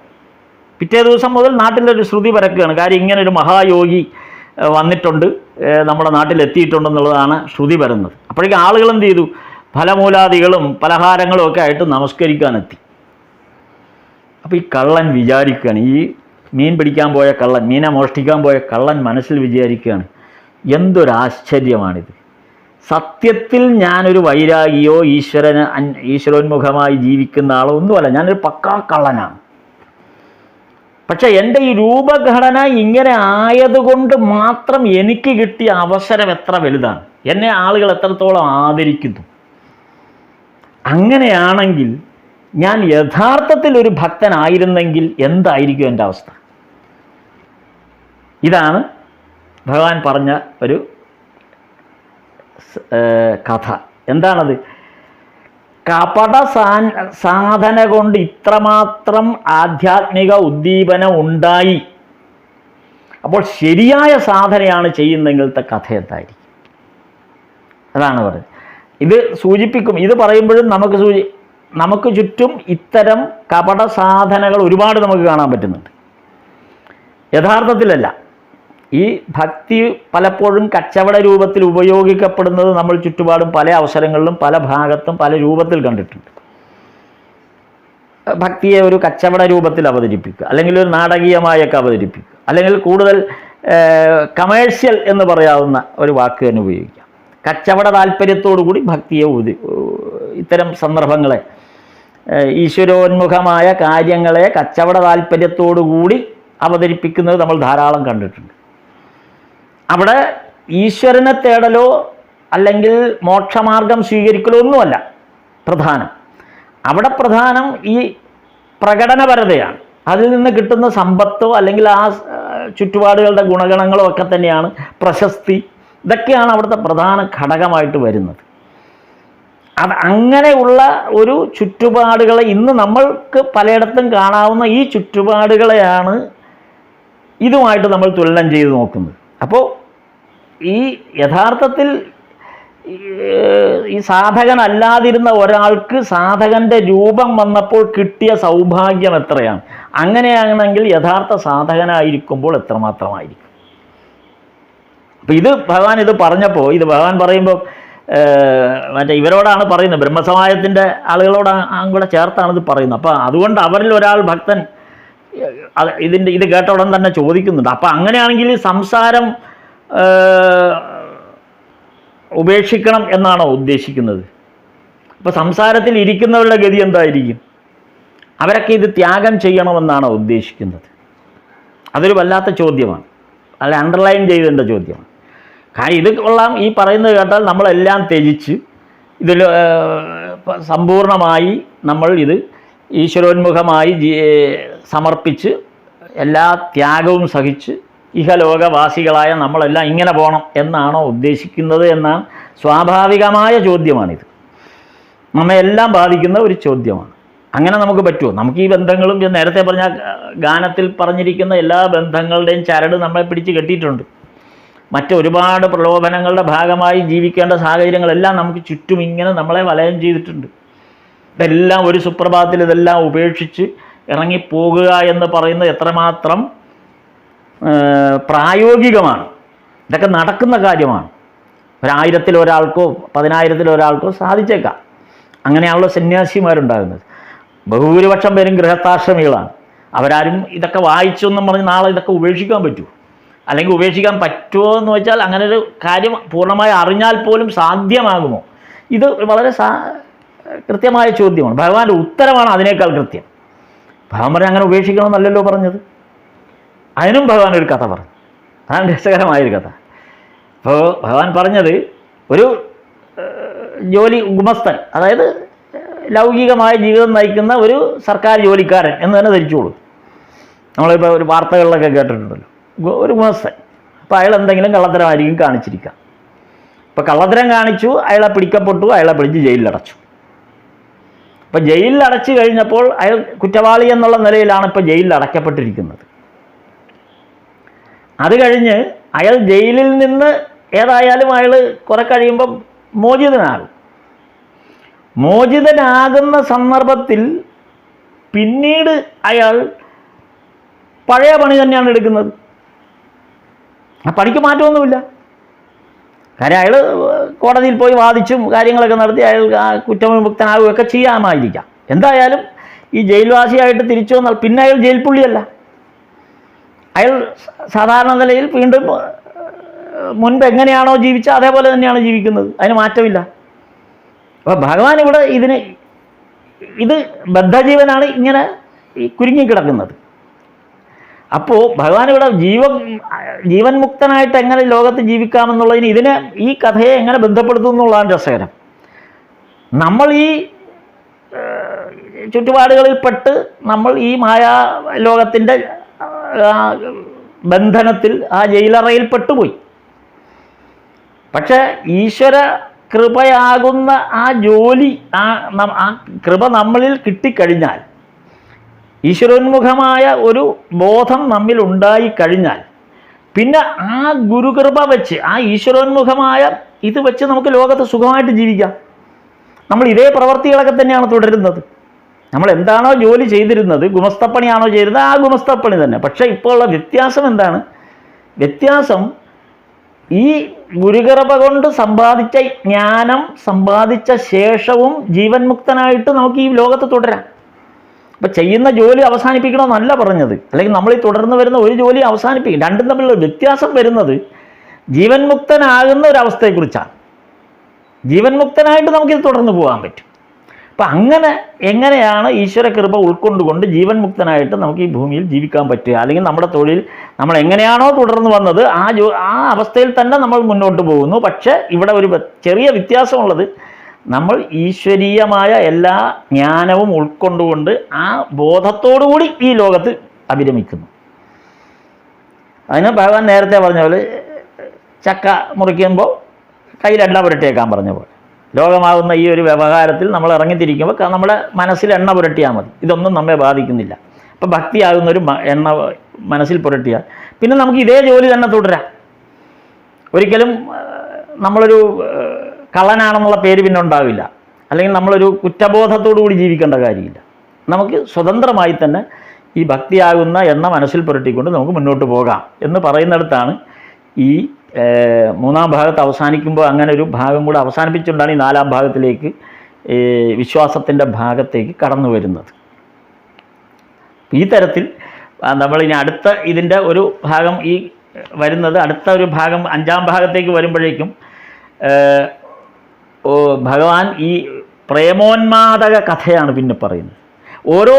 പിറ്റേ ദിവസം മുതൽ നാട്ടിലൊരു ശ്രുതി പരക്കുകയാണ്. കാര്യം ഇങ്ങനെ ഒരു മഹായോഗി വന്നിട്ടുണ്ട്, നമ്മുടെ നാട്ടിലെത്തിയിട്ടുണ്ടെന്നുള്ളതാണ് ശ്രുതി പരന്നത്. അപ്പോഴേക്കും ആളുകൾ എന്ത് ചെയ്തു, ഫലമൂലാദികളും പലഹാരങ്ങളും ഒക്കെ ആയിട്ട് നമസ്കരിക്കാനെത്തി. അപ്പോൾ ഈ കള്ളൻ വിചാരിക്കുകയാണ്, ഈ മീൻ പിടിക്കാൻ പോയ കള്ളൻ, മീനെ മോഷ്ടിക്കാൻ പോയ കള്ളൻ മനസ്സിൽ വിചാരിക്കുകയാണ്, എന്തൊരാശ്ചര്യമാണിത്. സത്യത്തിൽ ഞാനൊരു വൈരാഗിയോ ഈശ്വരോന്മുഖമായി ജീവിക്കുന്ന ആളോ ഒന്നുമല്ല, ഞാനൊരു പക്കാ കള്ളനാണ്. പക്ഷെ എൻ്റെ ഈ രൂപഘടന ഇങ്ങനെ ആയതുകൊണ്ട് മാത്രം എനിക്ക് കിട്ടിയ അവസരം എത്ര വലുതാണ്, എന്നെ ആളുകൾ എത്രത്തോളം ആദരിക്കുന്നു. അങ്ങനെയാണെങ്കിൽ ഞാൻ യഥാർത്ഥത്തിൽ ഒരു ഭക്തനായിരുന്നെങ്കിൽ എന്തായിരിക്കും എൻ്റെ അവസ്ഥ? ഇതാണ് ഭഗവാൻ പറഞ്ഞ ഒരു കഥ. എന്താണത്? കപട സാധന കൊണ്ട് ഇത്രമാത്രം ആധ്യാത്മിക ഉദ്ദീപനം ഉണ്ടായി. അപ്പോൾ ശരിയായ സാധനയാണ് ചെയ്യുന്നെങ്കിലത്തെ കഥ എന്തായിരിക്കും? അതാണ് പറയുന്നത്. ഇത് സൂചിപ്പിക്കും. ഇത് പറയുമ്പോഴും നമുക്ക് ചുറ്റും ഇത്തരം കപട സാധനകൾ ഒരുപാട് നമുക്ക് കാണാൻ പറ്റുന്നുണ്ട്. യഥാർത്ഥത്തിലല്ല. ഈ ഭക്തി പലപ്പോഴും കച്ചവട രൂപത്തിൽ ഉപയോഗിക്കപ്പെടുന്നത് നമ്മൾ ചുറ്റുപാടും പല അവസരങ്ങളിലും പല ഭാഗത്തും പല രൂപത്തിൽ കണ്ടിട്ടുണ്ട്. ഭക്തിയെ ഒരു കച്ചവട രൂപത്തിൽ അവതരിപ്പിക്കുക, അല്ലെങ്കിൽ ഒരു നാടകീയമായൊക്കെ അവതരിപ്പിക്കുക, അല്ലെങ്കിൽ കൂടുതൽ കമേഴ്ഷ്യൽ എന്ന് പറയാവുന്ന ഒരു വാക്ക് തന്നെ ഉപയോഗിക്കാം. കച്ചവട താല്പര്യത്തോടു കൂടി ഭക്തിയെ ഇത്തരം സന്ദർഭങ്ങളെ, ഈശ്വരോന്മുഖമായ കാര്യങ്ങളെ കച്ചവട താല്പര്യത്തോടു കൂടി അവതരിപ്പിക്കുന്നത് നമ്മൾ ധാരാളം കണ്ടിട്ടുണ്ട്. അവിടെ ഈശ്വരനെ തേടലോ അല്ലെങ്കിൽ മോക്ഷമാർഗം സ്വീകരിക്കലോ ഒന്നുമല്ല പ്രധാനം. അവിടെ പ്രധാനം ഈ പ്രകടനപരതയാണ്. അതിൽ നിന്ന് കിട്ടുന്ന സമ്പത്തോ അല്ലെങ്കിൽ ആ ചുറ്റുപാടുകളുടെ ഗുണഗണങ്ങളോ ഒക്കെ തന്നെയാണ് പ്രശസ്തി. ഇതൊക്കെയാണ് അവിടുത്തെ പ്രധാന ഘടകമായിട്ട് വരുന്നത്. അത് അങ്ങനെയുള്ള ഒരു ചുറ്റുപാടുകളെ ഇന്ന് നമ്മൾക്ക് പലയിടത്തും കാണാവുന്ന ഈ ചുറ്റുപാടുകളെയാണ് ഇതുമായിട്ട് നമ്മൾ തുലനം ചെയ്ത് നോക്കുന്നത്. അപ്പോൾ ഈ യഥാർത്ഥത്തിൽ ഈ സാധകനല്ലാതിരുന്ന ഒരാൾക്ക് സാധകൻ്റെ രൂപം വന്നപ്പോൾ കിട്ടിയ സൗഭാഗ്യം എത്രയാണ്. അങ്ങനെയാണെങ്കിൽ യഥാർത്ഥ സാധകനായിരിക്കുമ്പോൾ എത്രമാത്രമായിരിക്കും. അപ്പം ഇത് ഭഗവാൻ ഇത് പറഞ്ഞപ്പോൾ, ഇത് ഭഗവാൻ പറയുമ്പോൾ മറ്റേ ഇവരോടാണ് പറയുന്നത്, ബ്രഹ്മസമാജത്തിൻ്റെ ആളുകളോടാണ് കൂടെ ചേർത്താണ് ഇത് പറയുന്നത്. അപ്പോൾ അതുകൊണ്ട് അവരിൽ ഒരാൾ ഭക്തൻ ഇത് കേട്ട ഉടൻ തന്നെ ചോദിക്കുന്നുണ്ട്, അപ്പം അങ്ങനെയാണെങ്കിൽ സംസാരം ഉപേക്ഷിക്കണം എന്നാണോ ഉദ്ദേശിക്കുന്നത്? അപ്പോൾ സംസാരത്തിൽ ഇരിക്കുന്നവരുടെ ഗതി എന്തായിരിക്കും? അവരൊക്കെ ഇത് ത്യാഗം ചെയ്യണമെന്നാണോ ഉദ്ദേശിക്കുന്നത്? അതൊരു വല്ലാത്ത ചോദ്യമാണ്, അല്ല അണ്ടർലൈൻ ചെയ്തേണ്ട ചോദ്യമാണ്. കാര്യം ഇത് കൊള്ളാം, ഈ പറയുന്നത് കേട്ടാൽ നമ്മളെല്ലാം ത്യജിച്ച് ഇതിൽ സമ്പൂർണമായി നമ്മൾ ഇത് ഈശ്വരോന്മുഖമായി സമർപ്പിച്ച് എല്ലാ ത്യാഗവും സഹിച്ച് ഇഹലോകവാസികളായ നമ്മളെല്ലാം ഇങ്ങനെ പോകണം എന്നാണോ ഉദ്ദേശിക്കുന്നത് എന്നാണ് സ്വാഭാവികമായ ചോദ്യമാണിത്. നമ്മയെല്ലാം ബാധിക്കുന്ന ഒരു ചോദ്യമാണ്. അങ്ങനെ നമുക്ക് പറ്റുമോ? നമുക്ക് ഈ ബന്ധങ്ങളും നേരത്തെ പറഞ്ഞ ഗാനത്തിൽ പറഞ്ഞിരിക്കുന്ന എല്ലാ ബന്ധങ്ങളുടെയും ചരട് നമ്മളെ പിടിച്ച് കെട്ടിയിട്ടുണ്ട്. മറ്റൊരുപാട് പ്രലോഭനങ്ങളുടെ ഭാഗമായി ജീവിക്കേണ്ട സാഹചര്യങ്ങളെല്ലാം നമുക്ക് ചുറ്റും ഇങ്ങനെ നമ്മളെ വലയം ചെയ്തിട്ടുണ്ട്. ഇതെല്ലാം ഒരു സുപ്രഭാതത്തിൽ ഇതെല്ലാം ഉപേക്ഷിച്ച് ഇറങ്ങിപ്പോകുക എന്ന് പറയുന്നത് എത്രമാത്രം പ്രായോഗികമാണ്. ഇതൊക്കെ നടക്കുന്ന കാര്യമാണ്. 1000-ൽ ഒരാൾക്കോ 10,000-ൽ ഒരാൾക്കോ സാധിച്ചേക്കാം. അങ്ങനെയാണല്ലോ സന്യാസിമാരുണ്ടാകുന്നത്. ബഹുഭൂരിപക്ഷം പേരും ഗൃഹസ്ഥാശ്രമികളാണ്. അവരാരും ഇതൊക്കെ വായിച്ചൊന്നും പറഞ്ഞ് നാളെ ഇതൊക്കെ ഉപേക്ഷിക്കാൻ പറ്റുമോ? അല്ലെങ്കിൽ ഉപേക്ഷിക്കാൻ പറ്റുമോ എന്ന് വെച്ചാൽ അങ്ങനെ ഒരു കാര്യം പൂർണ്ണമായി അറിഞ്ഞാൽ പോലും സാധ്യമാകുമോ? ഇത് വളരെ കൃത്യമായ ചോദ്യമാണ്. ഭഗവാന്റെ ഉത്തരമാണ് അതിനേക്കാൾ കൃത്യം. ഭഗവാൻ പറഞ്ഞാൽ അങ്ങനെ ഉപേക്ഷിക്കണമെന്നല്ലല്ലോ പറഞ്ഞത്. അതിനും ഭഗവാൻ ഒരു കഥ പറഞ്ഞു. അതാണ് രസകരമായൊരു കഥ. അപ്പോൾ ഭഗവാൻ പറഞ്ഞത്, ഒരു ജോലി ഗുമസ്തൻ, അതായത് ലൗകികമായ ജീവിതം നയിക്കുന്ന ഒരു സർക്കാർ ജോലിക്കാരൻ എന്ന് തന്നെ ധരിച്ചോളൂ. നമ്മളിപ്പോൾ ഒരു വാർത്തകളിലൊക്കെ കേട്ടിട്ടുണ്ടല്ലോ, ഒരു ഗുമസ്തൻ. അപ്പോൾ അയാൾ എന്തെങ്കിലും കള്ളത്തരമായിരിക്കും കാണിച്ചിരിക്കുക. ഇപ്പോൾ കള്ളത്തരം കാണിച്ചു, അയാളെ പിടിക്കപ്പെട്ടു, അയാളെ പിടിച്ച് ജയിലിലടച്ചു. അപ്പോൾ ജയിലിൽ അടച്ചു കഴിഞ്ഞപ്പോൾ അയാൾ കുറ്റവാളി എന്നുള്ള നിലയിലാണ് ഇപ്പോൾ ജയിലിൽ അടയ്ക്കപ്പെട്ടിരിക്കുന്നത്. അത് കഴിഞ്ഞ് അയാൾ ജയിലിൽ നിന്ന് ഏതായാലും അയാൾ കുറെ കഴിയുമ്പം മോചിതനാകും. മോചിതനാകുന്ന സന്ദർഭത്തിൽ പിന്നീട് അയാൾ പഴയ പണി തന്നെയാണ് എടുക്കുന്നത്. ആ പണിക്ക് മാറ്റമൊന്നുമില്ല. കാര്യം അയാൾ കോടതിയിൽ പോയി വാദിച്ചും കാര്യങ്ങളൊക്കെ നടത്തി അയാൾ കുറ്റവിമുക്തനാകുകയൊക്കെ ചെയ്യാമായിരിക്കാം. എന്തായാലും ഈ ജയിൽവാസിയായിട്ട് തിരിച്ചു വന്നാൽ പിന്നെ അയാൾ ജയിൽ പുള്ളിയല്ല. അയാൾ സാധാരണ നിലയിൽ വീണ്ടും മുൻപ് എങ്ങനെയാണോ ജീവിച്ചത് അതേപോലെ തന്നെയാണ് ജീവിക്കുന്നത്. അതിന് മാറ്റമില്ല. അപ്പോൾ ഭഗവാൻ ഇവിടെ ഇത് ബദ്ധജീവനാണ് ഇങ്ങനെ കുരുങ്ങിക്കിടക്കുന്നത്. അപ്പോൾ ഭഗവാൻ ഇവിടെ ജീവൻ മുക്തനായിട്ട് എങ്ങനെ ലോകത്ത് ജീവിക്കാമെന്നുള്ളതിന് ഈ കഥയെ എങ്ങനെ ബന്ധപ്പെടുത്തും എന്നുള്ളതാണ് രസകരം. നമ്മൾ ഈ ചുറ്റുപാടുകളിൽപ്പെട്ട് നമ്മൾ ഈ മായാ ലോകത്തിൻ്റെ ബന്ധനത്തിൽ ആ ജയിലറയിൽ പെട്ടുപോയി. പക്ഷെ ഈശ്വര കൃപയാകുന്ന ആ ജോലി, ആ കൃപ നമ്മളിൽ കിട്ടിക്കഴിഞ്ഞാൽ, ഈശ്വരോന്മുഖമായ ഒരു ബോധം നമ്മിൽ ഉണ്ടായിക്കഴിഞ്ഞാൽ, പിന്നെ ആ ഗുരുകൃപ വെച്ച്, ആ ഈശ്വരോന്മുഖമായ ഇത് വെച്ച് നമുക്ക് ലോകത്ത് സുഖമായിട്ട് ജീവിക്കാം. നമ്മൾ ഇതേ പ്രവർത്തികളൊക്കെ തന്നെയാണ് തുടരുന്നത്. നമ്മൾ എന്താണോ ജോലി ചെയ്തിരുന്നത്, ഗുമസ്തപ്പണിയാണോ ചെയ്തിരുന്നത്, ആ ഗുമസ്തപ്പണി തന്നെ. പക്ഷേ ഇപ്പോൾ ഉള്ള വ്യത്യാസം എന്താണ്? വ്യത്യാസം ഈ ഗുരുകൃപ കൊണ്ട് സമ്പാദിച്ച ജ്ഞാനം സമ്പാദിച്ച ശേഷവും ജീവൻ മുക്തനായിട്ട് നമുക്ക് ഈ ലോകത്ത് തുടരാം. അപ്പം ചെയ്യുന്ന ജോലി അവസാനിപ്പിക്കണമെന്നല്ല പറഞ്ഞത്, അല്ലെങ്കിൽ നമ്മൾ ഈ തുടർന്ന് വരുന്ന ഒരു ജോലി അവസാനിപ്പിക്കും. രണ്ടും തമ്മിലുള്ള വ്യത്യാസം വരുന്നത് ജീവൻ മുക്തനാകുന്ന ഒരവസ്ഥയെക്കുറിച്ചാണ്. ജീവൻ മുക്തനായിട്ട് നമുക്കിത് തുടർന്ന് പോകാൻ പറ്റും. അപ്പം അങ്ങനെ എങ്ങനെയാണ് ഈശ്വര കൃപ ഉൾക്കൊണ്ടുകൊണ്ട് ജീവൻ മുക്തനായിട്ട് നമുക്ക് ഈ ഭൂമിയിൽ ജീവിക്കാൻ പറ്റുക, അല്ലെങ്കിൽ നമ്മുടെ തൊഴിൽ നമ്മൾ എങ്ങനെയാണോ തുടർന്ന് വന്നത് ആ അവസ്ഥയിൽ തന്നെ നമ്മൾ മുന്നോട്ട് പോകുന്നു. പക്ഷേ ഇവിടെ ഒരു ചെറിയ വ്യത്യാസമുള്ളത്, നമ്മൾ ഈശ്വരീയമായ എല്ലാ ജ്ഞാനവും ഉൾക്കൊണ്ടുകൊണ്ട് ആ ബോധത്തോടുകൂടി ഈ ലോകത്ത് അഭിരമിക്കുന്നു. അതിന് ഭഗവാൻ നേരത്തെ പറഞ്ഞ പോലെ ചക്ക മുറിക്കുമ്പോൾ കയ്യിൽ എണ്ണ പുരട്ടിയേക്കാൻ പറഞ്ഞ പോലെ, ലോകമാകുന്ന ഈ ഒരു വ്യവഹാരത്തിൽ നമ്മൾ ഇറങ്ങിത്തിരിക്കുമ്പോൾ നമ്മുടെ മനസ്സിൽ എണ്ണ പുരട്ടിയാൽ മതി, ഇതൊന്നും നമ്മെ ബാധിക്കുന്നില്ല. അപ്പോൾ ഭക്തിയാകുന്നൊരു എണ്ണ മനസ്സിൽ പുരട്ടിയാൽ പിന്നെ നമുക്ക് ഇതേ ജോലി തന്നെ തുടരാം. ഒരിക്കലും നമ്മളൊരു കള്ളനാണെന്നുള്ള പേര് പിന്നെ ഉണ്ടാവില്ല, അല്ലെങ്കിൽ നമ്മളൊരു കുറ്റബോധത്തോടു കൂടി ജീവിക്കേണ്ട കാര്യമില്ല. നമുക്ക് സ്വതന്ത്രമായി തന്നെ ഈ ഭക്തിയാകുന്ന എണ്ണ മനസ്സിൽ പുരട്ടിക്കൊണ്ട് നമുക്ക് മുന്നോട്ട് പോകാം എന്ന് പറയുന്നിടത്താണ് ഈ മൂന്നാം ഭാഗത്ത് അവസാനിക്കുമ്പോൾ അങ്ങനെ ഒരു ഭാഗം കൂടെ അവസാനിപ്പിച്ചുകൊണ്ടാണ് ഈ നാലാം ഭാഗത്തിലേക്ക് വിശ്വാസത്തിൻ്റെ ഭാഗത്തേക്ക് കടന്നു വരുന്നത്. ഈ തരത്തിൽ നമ്മളിനി അടുത്ത ഇതിൻ്റെ ഒരു ഭാഗം ഈ വരുന്നത്, അടുത്ത ഒരു ഭാഗം അഞ്ചാം ഭാഗത്തേക്ക് വരുമ്പോഴേക്കും ഭഗവാൻ ഈ പ്രേമോന്മാദക കഥയാണ് പിന്നെ പറയുന്നത്. ഓരോ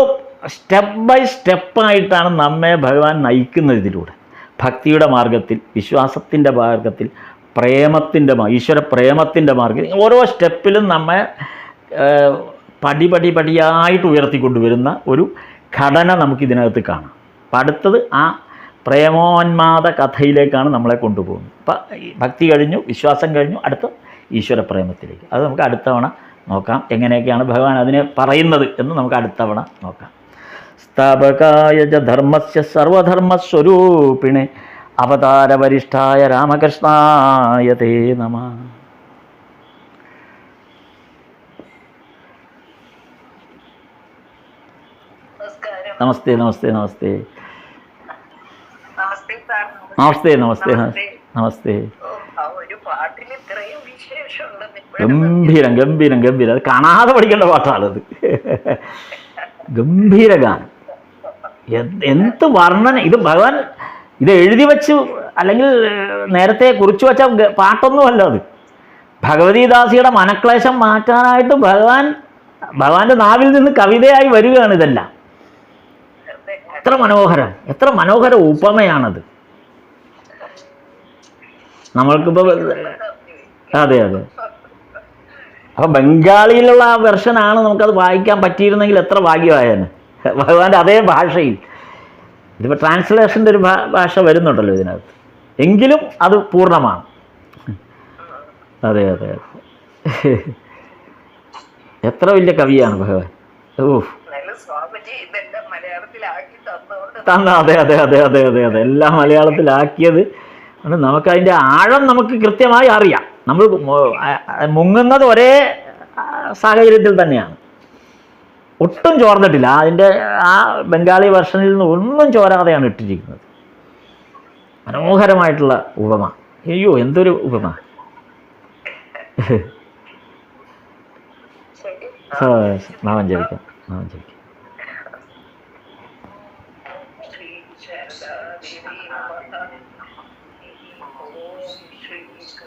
സ്റ്റെപ്പ് ബൈ സ്റ്റെപ്പായിട്ടാണ് നമ്മെ ഭഗവാൻ നയിക്കുന്നത് ഇതിലൂടെ. ഭക്തിയുടെ മാർഗത്തിൽ, വിശ്വാസത്തിൻ്റെ മാർഗത്തിൽ, ഈശ്വര പ്രേമത്തിൻ്റെ മാർഗത്തിൽ ഓരോ സ്റ്റെപ്പിലും നമ്മെ പടിയായിട്ട് ഉയർത്തിക്കൊണ്ടുവരുന്ന ഒരു ഘടന നമുക്കിതിനകത്ത് കാണാം. അപ്പം അടുത്തത് ആ പ്രേമോന്മാദ കഥയിലേക്കാണ് നമ്മളെ കൊണ്ടുപോകുന്നത്. അപ്പം ഭക്തി കഴിഞ്ഞു, വിശ്വാസം കഴിഞ്ഞു, അടുത്ത ഈശ്വര പ്രേമത്തിലേക്ക്. അത് നമുക്ക് അടുത്ത തവണ നോക്കാം, എങ്ങനെയൊക്കെയാണ് ഭഗവാൻ അതിനെ പറയുന്നത് എന്ന് നമുക്ക് അടുത്ത തവണ നോക്കാം. സ്ഥാപകായ ധർമ്മസ്യ സർവധർമ്മസ്വരൂപിണേ അവതാരവരിഷ്ഠായ രാമകൃഷ്ണായ തേ നമഃ. നമസ്തേ നമസ്തേ നമസ്തേ നമസ്തേ നമസ്തേ നമസ്തേ. ഗംഭീരം ഗംഭീരം ഗംഭീരം. അത് കാണാതെ പഠിക്കേണ്ട പാട്ടാണത്. ഗംഭീര ഗാനം. എന്ത് വർണ്ണന! ഇത് ഭഗവാൻ ഇത് എഴുതി വെച്ച് അല്ലെങ്കിൽ നേരത്തെ കുറിച്ചു വെച്ച പാട്ടൊന്നുമല്ല അത്. ഭഗവതീദാസിയുടെ മനക്ലേശം മാറ്റാനായിട്ട് ഭഗവാന്റെ നാവിൽ നിന്ന് കവിതയായി വരികയാണ് ഇതെല്ലാം. എത്ര മനോഹരം, എത്ര മനോഹര ഉപമയാണത്. നമ്മൾക്കിപ്പോൾ അതെ അതെ. അപ്പം ബംഗാളിയിലുള്ള ആ വെർഷനാണ് നമുക്കത് വായിക്കാൻ പറ്റിയിരുന്നെങ്കിൽ എത്ര ഭാഗ്യമായേനെ. ഭഗവാന്റെ അതേ ഭാഷയിൽ. ഇതിപ്പോൾ ട്രാൻസ്ലേഷൻ്റെ ഒരു ഭാഷ വരുന്നുണ്ടല്ലോ ഇതിനകത്ത്, എങ്കിലും അത് പൂർണ്ണമാണ്. അതെ അതെ അതെ. എത്ര വലിയ കവിയാണ് ഭഗവാൻ. ഓഹ് തന്ന. അതെ അതെ അതെ അതെ അതെ അതെ. എല്ലാം മലയാളത്തിലാക്കിയത് നമുക്കതിൻ്റെ ആഴം നമുക്ക് കൃത്യമായി അറിയാം. നമ്മൾ മുങ്ങുന്നത് ഒരേ സാഹചര്യത്തിൽ തന്നെയാണ്, ഒട്ടും ചോർന്നിട്ടില്ല. അതിൻ്റെ ആ ബംഗാളി വെർഷനിൽ നിന്ന് ഒന്നും ചോരാതെയാണ് ഇട്ടിരിക്കുന്നത്. മനോഹരമായിട്ടുള്ള ഉപമ. അയ്യോ എന്തൊരു ഉപമ. നാമം ജപിക്കാം, നാമം ജപിക്കാം. Om Shri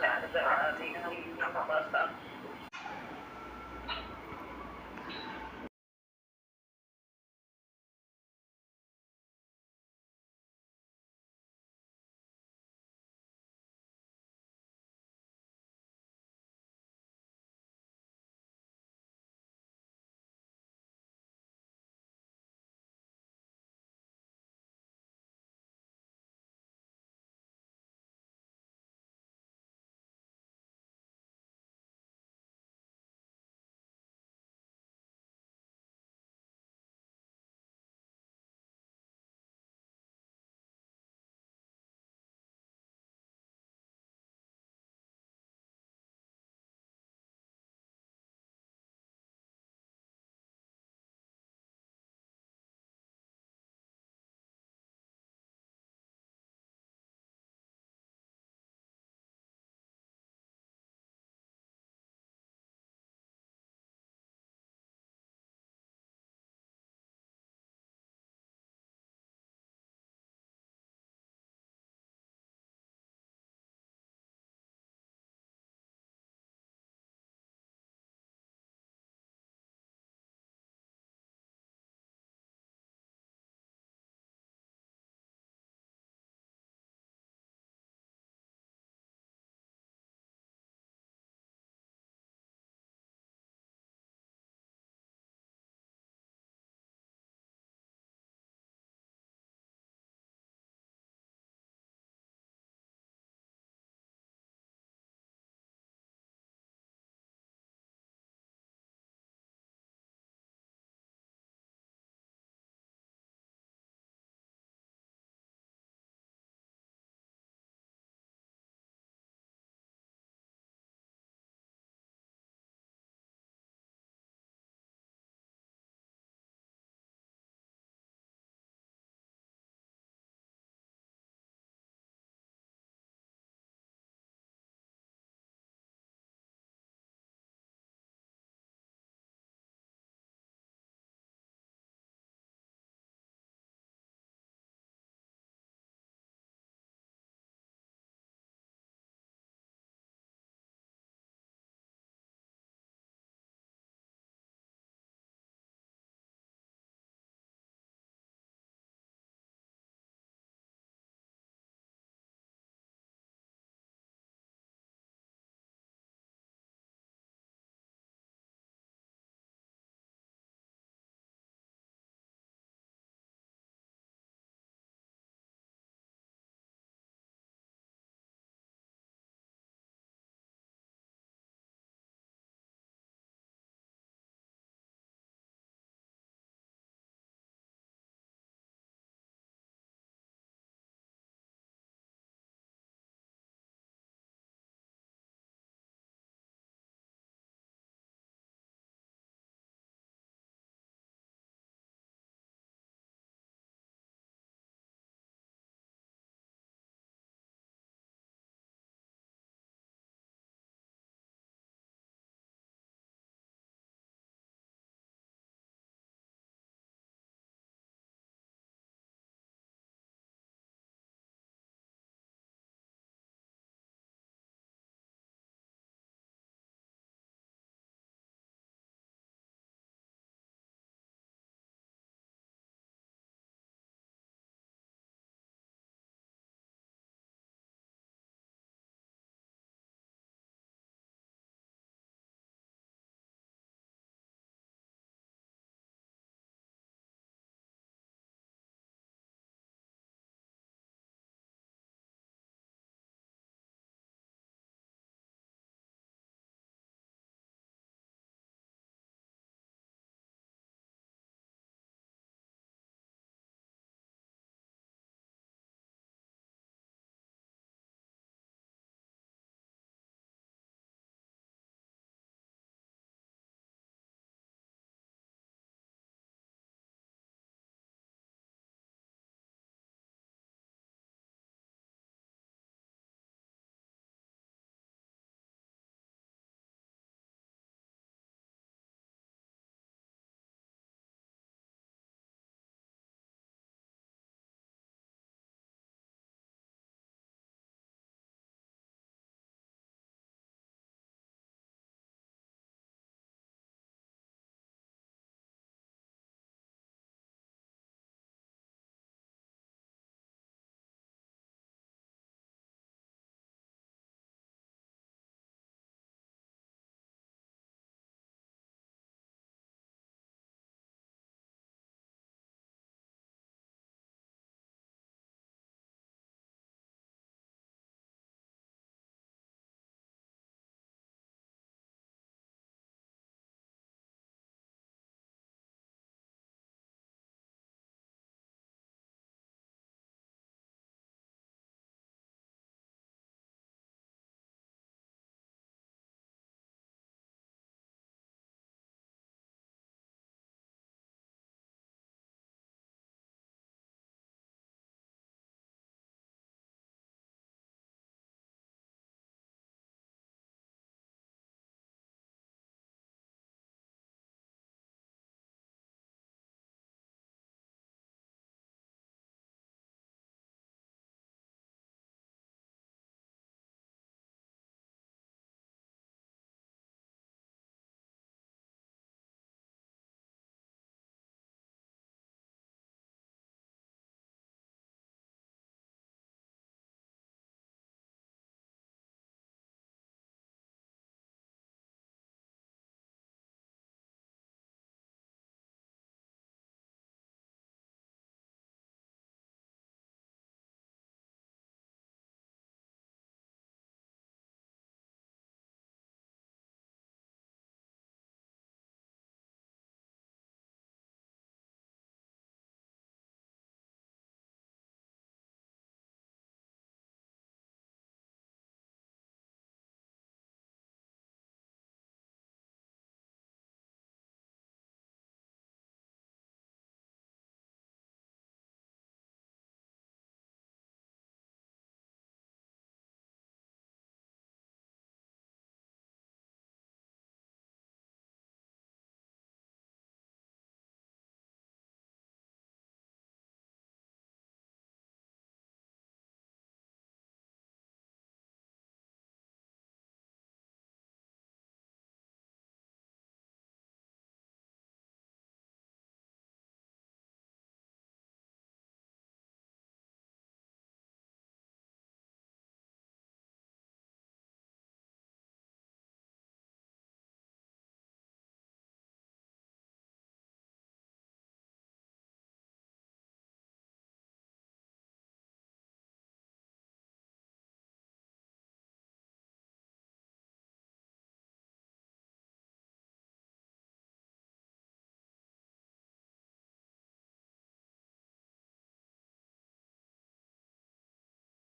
Radha Devi Namaha.